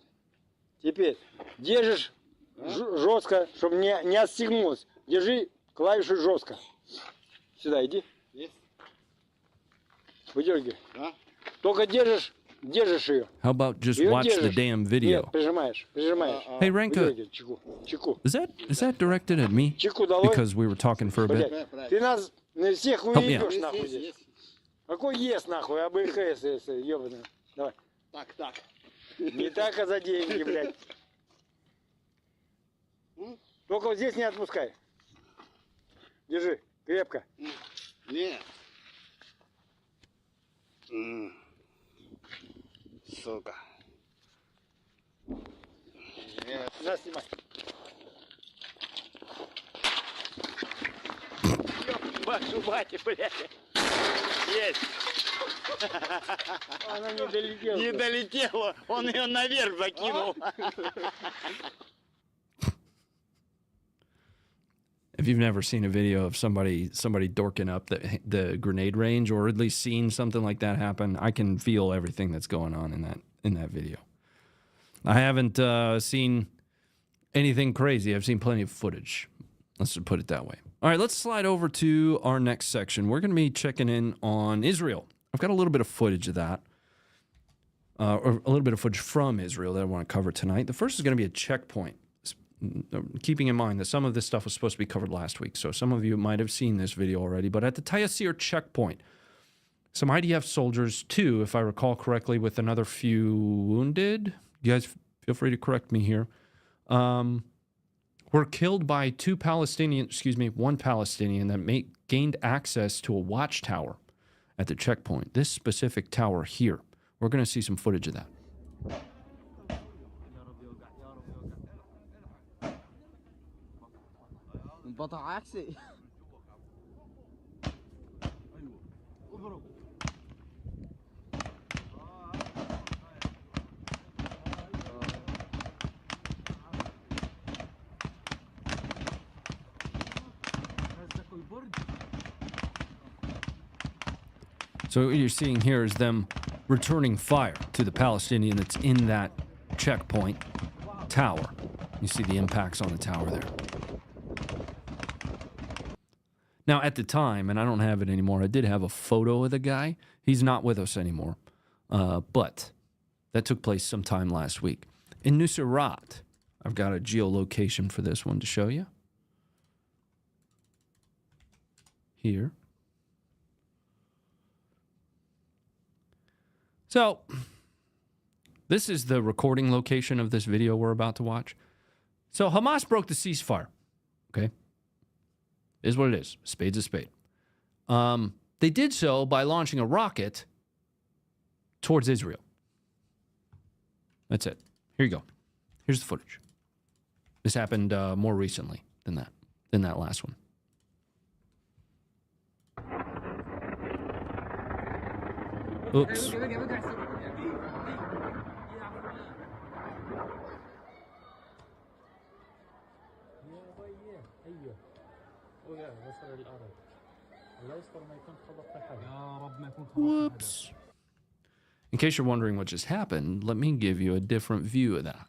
Теперь держишь жестко, чтобы не отстегнулось. Держи клавишу жестко. Сюда иди. Есть. Выдергивай. Только держишь ее. How about just Её watch the держишь. damn video? Нет, прижимаешь. Hey, Ranka, Выдергивай, чеку. is that directed at me? Чеку давай. Because we were talking for a bit. Блядь, ты нас на всех me out. уебешь, нахуй здесь. Какой ЕС, нахуй, АБХС, ебаный. Давай. Так. Не так, а за деньги, блядь. Только вот здесь не отпускай. Держи, крепко. Нет. Сука. Нет. На, снимай. Вашу мать, блядь. Есть. Она не долетела. Не долетело. Он ее наверх закинул. If you've never seen a video of somebody dorking up the grenade range, or at least seen something like that happen, I can feel everything that's going on in that video. I haven't seen anything crazy. I've seen plenty of footage. Let's just put it that way. All right, let's slide over to our next section. We're going to be checking in on Israel. I've got a little bit of footage of that, or a little bit of footage from Israel that I want to cover tonight. The first is going to be a checkpoint. keeping in mind that some of this stuff was supposed to be covered last week, so some of you might have seen this video already, but at the Taysir checkpoint, some IDF soldiers, too, if I recall correctly, with another few wounded, you guys feel free to correct me here, were killed by one Palestinian that gained access to a watchtower at the checkpoint. This specific tower here. We're going to see some footage of that. So what you're seeing here is them returning fire to the Palestinian that's in that checkpoint tower. You see the impacts on the tower there. Now, at the time, and I don't have it anymore, I did have a photo of the guy. He's not with us anymore. But that took place sometime last week. In Nusrat, I've got a geolocation for this one to show you. Here. So, this is the recording location of this video we're about to watch. So, Hamas broke the ceasefire. Okay? Is what it is. Spade's a spade. They did so by launching a rocket towards Israel. That's it. Here you go. Here's the footage. This happened more recently than that last one. Oops. Whoops. In case you're wondering what just happened, let me give you a different view of that.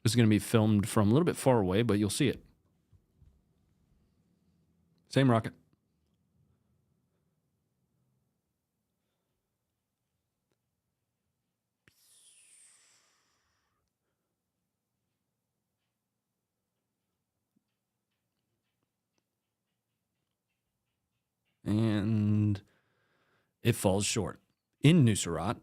This is going to be filmed from a little bit far away, but you'll see it. Same rocket. And it falls short in Nusrat,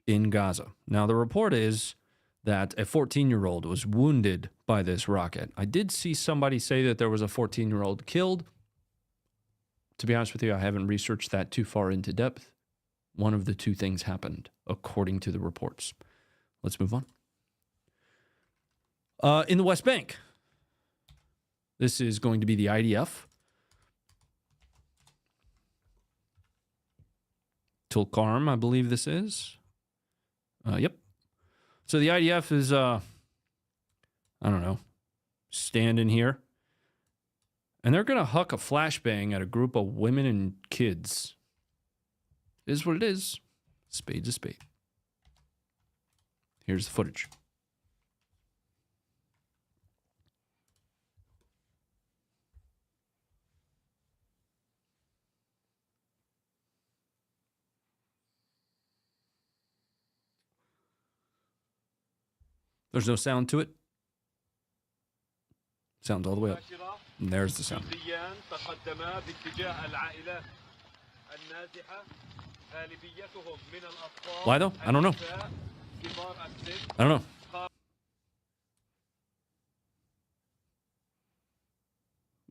in Gaza. Now, the report is that a 14-year-old was wounded by this rocket. I did see somebody say that there was a 14-year-old killed. To be honest with you, I haven't researched that too far into depth. One of the two things happened, according to the reports. Let's move on. In the West Bank, this is going to be the IDF. Tulkarm, I believe this is. Yep. So the IDF is, I don't know, standing here. And they're going to huck a flashbang at a group of women and kids. It is what it is. Spade's a spade. Here's the footage. There's no sound to it. Sound's all the way up. And there's the sound. Why though? I don't know. I don't know.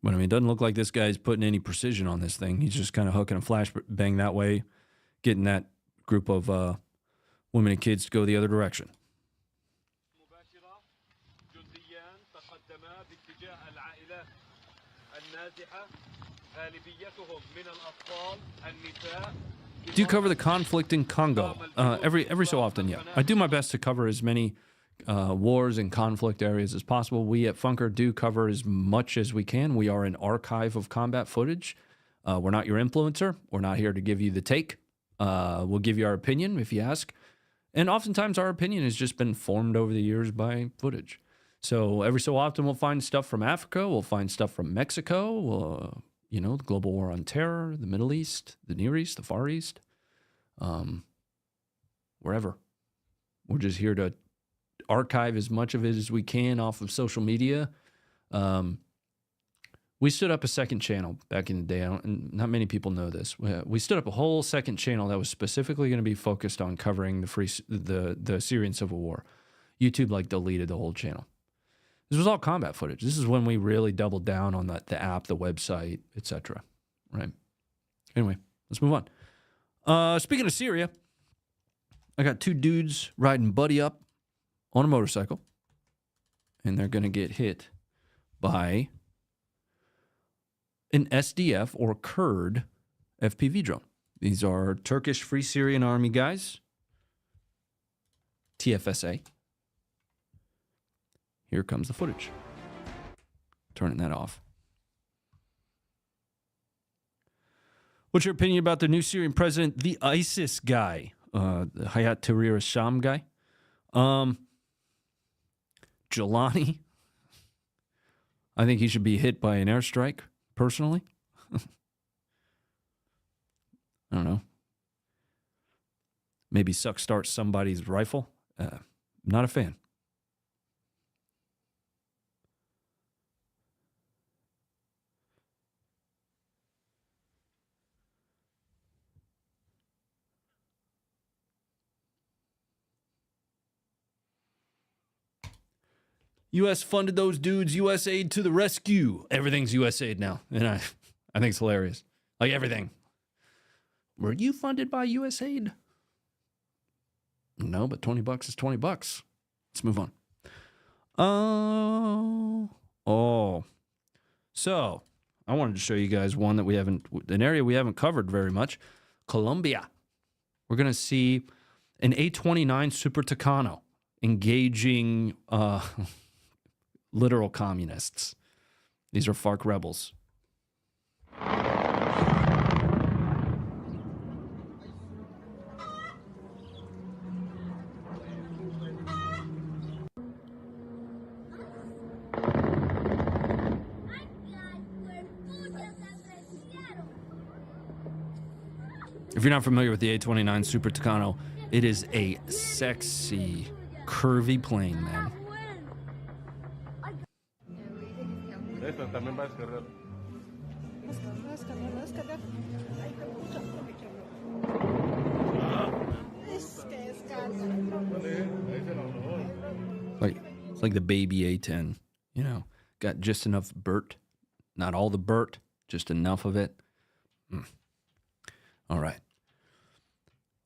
But I mean, it doesn't look like this guy's putting any precision on this thing. He's just kind of hooking a flashbang that way, getting that group of women and kids to go the other direction. Do you cover the conflict in Congo? Every so often, yeah. I do my best to cover as many wars and conflict areas as possible. We at Funker do cover as much as we can. We are an archive of combat footage. We're not your influencer. We're not here to give you the take. We'll give you our opinion if you ask. And oftentimes our opinion has just been formed over the years by footage. So every so often we'll find stuff from Africa. We'll find stuff from Mexico. You know, the global war on terror, the Middle East, the Near East, the Far East. Wherever. We're just here to archive as much of it as we can off of social media. We stood up a second channel back in the day. And not many people know this. We stood up a whole second channel that was specifically going to be focused on covering the Syrian civil war. YouTube like deleted the whole channel. This was all combat footage. This is when we really doubled down on the app, the website, etc. Right? Anyway, let's move on. Speaking of Syria, I got two dudes riding buddy up on a motorcycle, and they're going to get hit by an SDF or Kurd FPV drone. These are Turkish Free Syrian Army guys, TFSA. Here comes the footage. Turning that off. What's your opinion about the new Syrian president, the ISIS guy, the Hayat Tahrir al-Sham guy? Jelani. I think he should be hit by an airstrike, personally. I don't know. Maybe start somebody's rifle. Not a fan. U.S. funded those dudes. U.S. aid to the rescue. Everything's U.S. aid now. And I think it's hilarious. Like everything. Were you funded by U.S. aid? No, but $20 is $20. Let's move on. So I wanted to show you guys one that an area we haven't covered very much. Colombia. We're going to see an A-29 Super Tucano engaging literal communists. These are FARC rebels. If you're not familiar with the A-29 Super Tucano, it is a sexy, curvy plane, man. It's like the baby A-10, you know, got just enough burt, not all the burt, just enough of it. All right.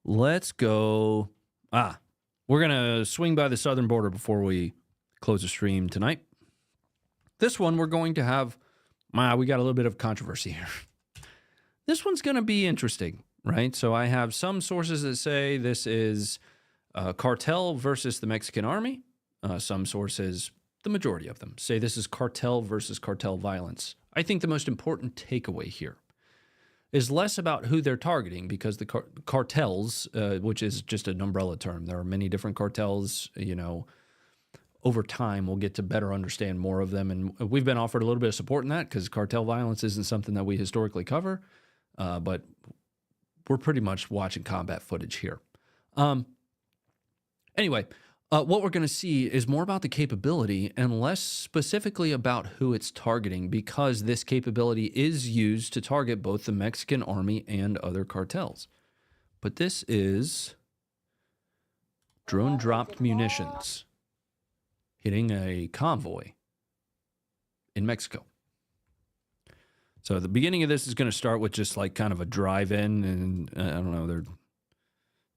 Let's go. We're going to swing by the southern border before we close the stream tonight. This one, we're going to have, we got a little bit of controversy here. This one's going to be interesting, right? So I have some sources that say this is cartel versus the Mexican army. Some sources, the majority of them, say this is cartel versus cartel violence. I think the most important takeaway here is less about who they're targeting, because the cartels, which is just an umbrella term, there are many different cartels, you know. Over time, we'll get to better understand more of them. And we've been offered a little bit of support in that because cartel violence isn't something that we historically cover. But we're pretty much watching combat footage here. Anyway, what we're going to see is more about the capability and less specifically about who it's targeting, because this capability is used to target both the Mexican army and other cartels. But this is drone-dropped munitions hitting a convoy in Mexico. So the beginning of this is going to start with just like kind of a drive-in, and I don't know, they're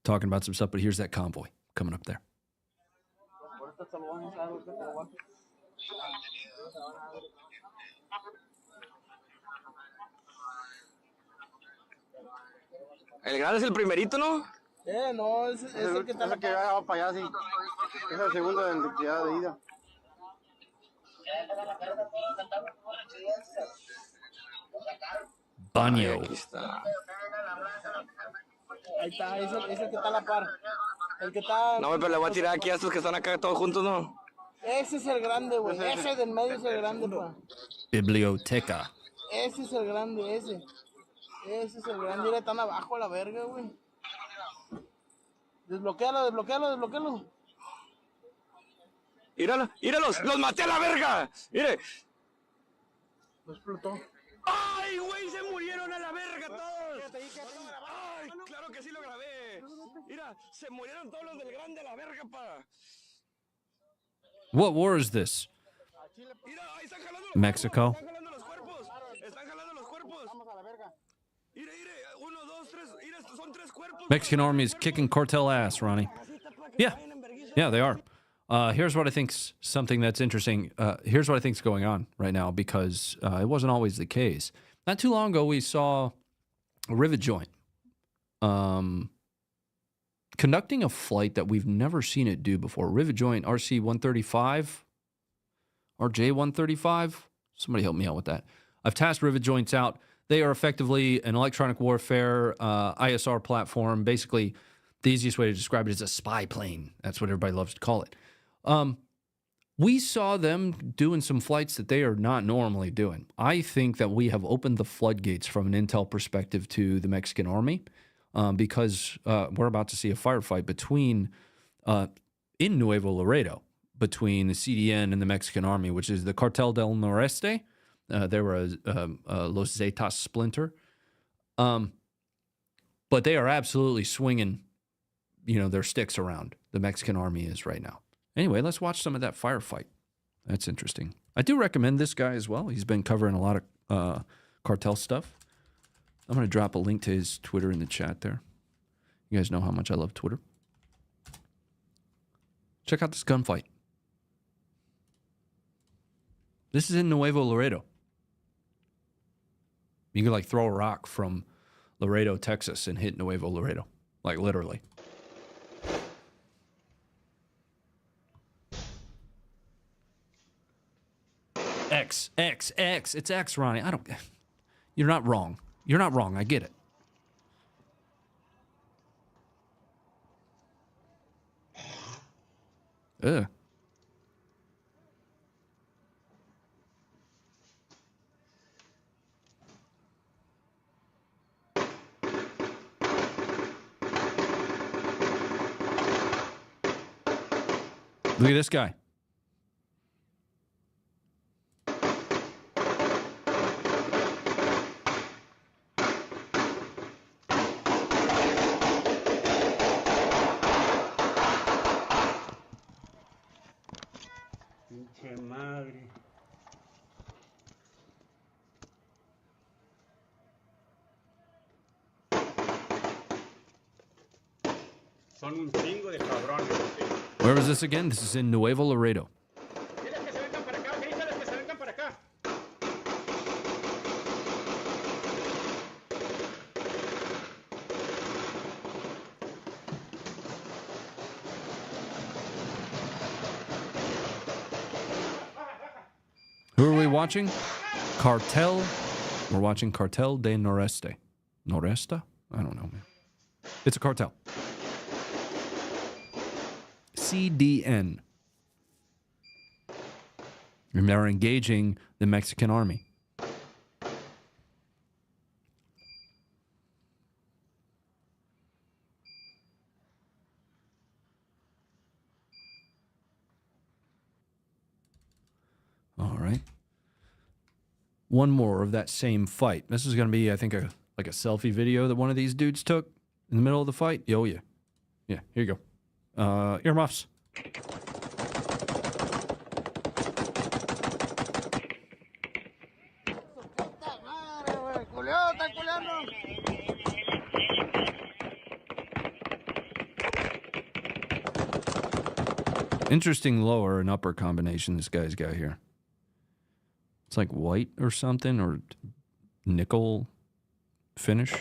talking about some stuff, but here's that convoy coming up there. El grande es el primerito, ¿no? No, es el que está en la que va para allá, sí. Es el segundo de ida. Baño. Aquí está. Ahí está, es el que está a la par. El que está... No, pero le voy a tirar aquí a estos que están acá todos juntos, ¿no? Ese es el grande, güey. Ese del medio es el grande, pa. Biblioteca. Ese es el grande, ese. Ese es el grande. Mira, están abajo a la verga, güey. Desbloquéalo. Mírala, míralos, los maté a la verga. Mire. No explotó. ¡Ay, güey! ¡Se murieron a la verga todos! ¡Ay, claro que sí lo grabé! Mira, se murieron todos los del grande a la verga, pa. What war is this? Mira, ahí están jalando los Mexico. cuerpos. Están jalando los cuerpos. Están jalando los cuerpos. Vamos a la verga. Mire, uno, dos, tres. Mira, estos son tres cuerpos. Mexican army is kicking cartel ass, Ronnie. Yeah. Yeah, they are. Here's what I think's something that's interesting. Here's what I think's going on right now, because it wasn't always the case. Not too long ago, we saw a rivet joint conducting a flight that we've never seen it do before. Rivet joint RC-135, RJ-135. Somebody help me out with that. I've tasked rivet joints out. They are effectively an electronic warfare ISR platform. Basically, the easiest way to describe it is a spy plane. That's what everybody loves to call it. We saw them doing some flights that they are not normally doing. I think that we have opened the floodgates from an intel perspective to the Mexican army, because we're about to see a firefight between, in Nuevo Laredo, between the CDN and the Mexican army, which is the Cartel del Noreste. They were a Los Zetas splinter. But they are absolutely swinging, their sticks around. The Mexican army is right now. Anyway, let's watch some of that firefight. That's interesting. I do recommend this guy as well. He's been covering a lot of cartel stuff. I'm going to drop a link to his Twitter in the chat there. You guys know how much I love Twitter. Check out this gunfight. This is in Nuevo Laredo. You can, throw a rock from Laredo, Texas, and hit Nuevo Laredo. Literally. X. It's X, Ronnie. You're not wrong. You're not wrong. I get it. Ugh. Look at this guy. Pinche madre. Son un chingo de cabrones. Where was this again? This is in Nuevo Laredo. Diles que se vengan para acá, grízales que se vengan para acá. Who are we watching? Cartel. We're watching Cartel de Noreste. Noresta? I don't know, man. It's a cartel. CDN. And they're engaging the Mexican army. All right. One more of that same fight. This is going to be, I think, a selfie video that one of these dudes took in the middle of the fight. Oh, yeah. Yeah, here you go. Earmuffs. Interesting lower and upper combination this guy's got here. It's like white or something, or nickel finish.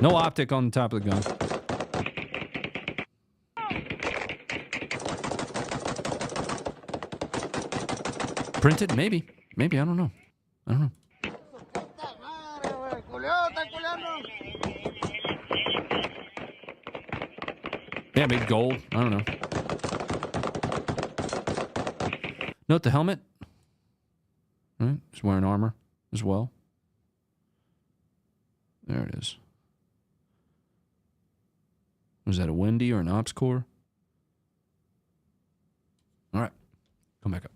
No optic on the top of the gun. Printed? Maybe. Maybe. I don't know. Yeah, maybe gold. I don't know. Note the helmet. Right? He's wearing armor as well. There it is. Was that a Wendy or an Ops Core? All right. Come back up.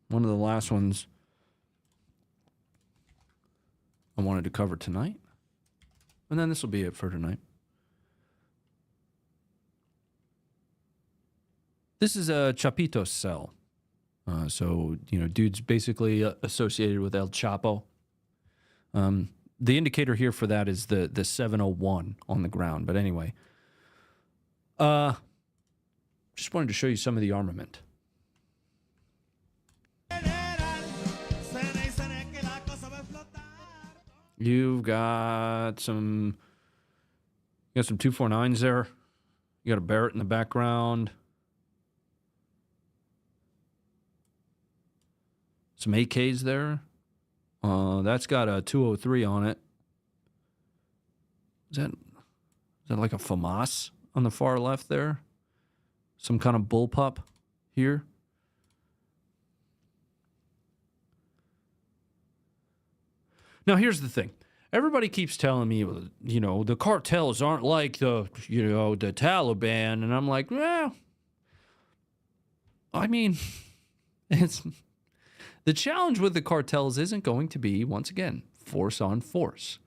One of the last ones I wanted to cover tonight. And then this will be it for tonight. This is a Chapito's cell. So, dude's basically associated with El Chapo. The indicator here for that is the 701 on the ground. But anyway, just wanted to show you some of the armament. You've got some 249s there. You got a Barrett in the background. Some AKs there. That's got a 203 on it. Is that like a FAMAS on the far left there? Some kind of bullpup here. Now, here's the thing. Everybody keeps telling me, the cartels aren't like the Taliban. And I'm like, well, I mean, the challenge with the cartels isn't going to be, once again, force on force,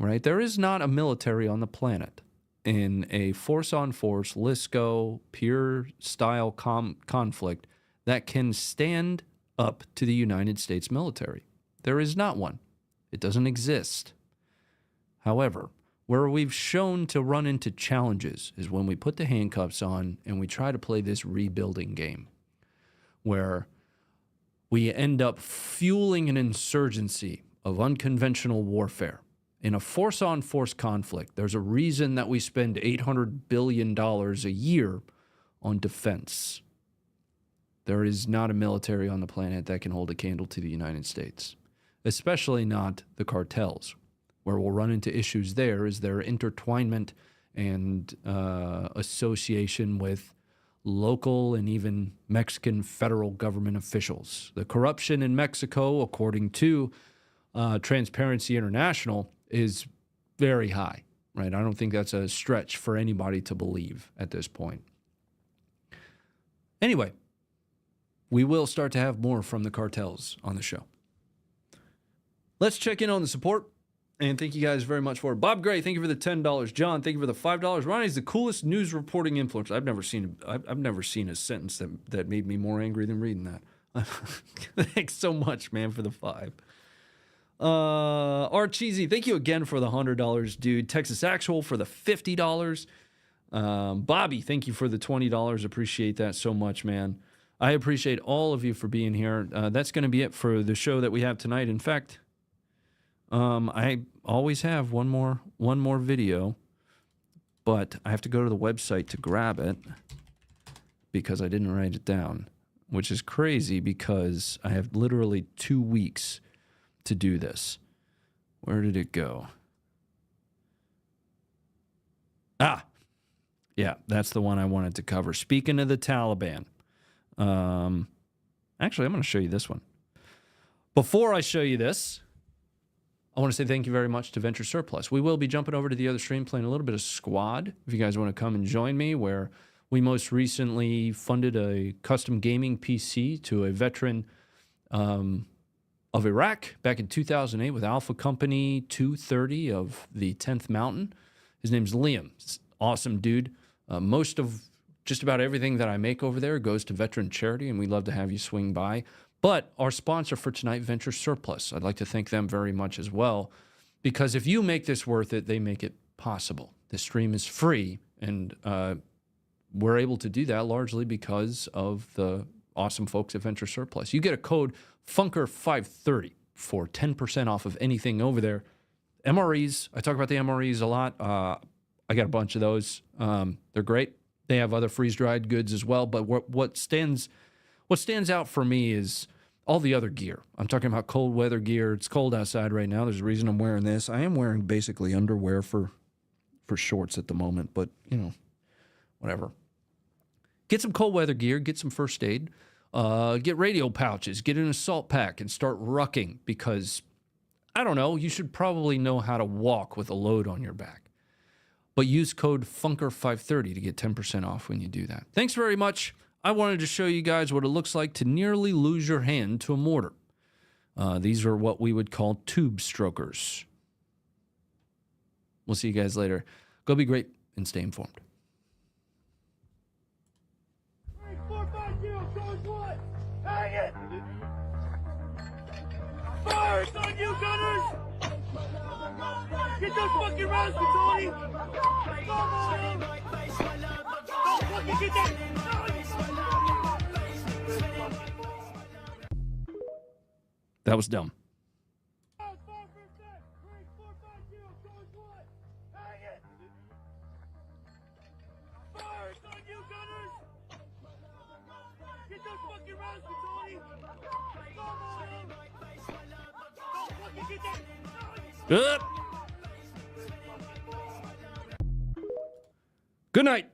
right? There is not a military on the planet in a force on force, LISCO, pure style conflict that can stand up to the United States military. There is not one. It doesn't exist. However, where we've shown to run into challenges is when we put the handcuffs on and we try to play this rebuilding game where we end up fueling an insurgency of unconventional warfare. In a force-on-force conflict, there's a reason that we spend $800 billion a year on defense. There is not a military on the planet that can hold a candle to the United States, especially not the cartels. Where we'll run into issues there is their intertwinement and association with local and even Mexican federal government officials. The corruption in Mexico, according to Transparency International, is very high, right? I don't think that's a stretch for anybody to believe at this point. Anyway, we will start to have more from the cartels on the show. Let's check in on the support. And thank you guys very much for it. Bob Gray, thank you for the $10. John, thank you for the $5. Ronnie's the coolest news reporting influencer. I've never seen a sentence that made me more angry than reading that. Thanks so much, man, for the $5. Art Cheesy, thank you again for the $100, dude. Texas Actual for the $50. Bobby, thank you for the $20. Appreciate that so much, man. I appreciate all of you for being here. That's going to be it for the show that we have tonight. In fact, I always have one more video, but I have to go to the website to grab it because I didn't write it down, which is crazy because I have literally 2 weeks to do this. Where did it go? Yeah, that's the one I wanted to cover. Speaking of the Taliban, actually, I'm going to show you this one. Before I show you this, I want to say thank you very much to Venture Surplus. We will be jumping over to the other stream playing a little bit of Squad, if you guys want to come and join me, where we most recently funded a custom gaming PC to a veteran of Iraq back in 2008 with Alpha Company 230 of the 10th Mountain. His name's Liam. Awesome dude. Most of just about everything that I make over there goes to veteran charity, and we'd love to have you swing by. But our sponsor for tonight, Venture Surplus, I'd like to thank them very much as well, because if you make this worth it, they make it possible. The stream is free, and we're able to do that largely because of the awesome folks at Venture Surplus. You get a code FUNKER530 for 10% off of anything over there. MREs, I talk about the MREs a lot. I got a bunch of those. They're great. They have other freeze-dried goods as well, but what stands out for me is all the other gear. I'm talking about cold weather gear. It's cold outside right now. There's a reason I'm wearing this. I am wearing basically underwear for shorts at the moment, but, whatever. Get some cold weather gear. Get some first aid. Get radio pouches. Get an assault pack and start rucking because, I don't know, you should probably know how to walk with a load on your back. but use code FUNKER530 to get 10% off when you do that. Thanks very much. I wanted to show you guys what it looks like to nearly lose your hand to a mortar. These are what we would call tube strokers. We'll see you guys later. Go be great and stay informed. 450, code 1. Hang it! Fire on you, gunners! Get those fucking rounds, Tony! Don't fucking get that! That was dumb. Good night.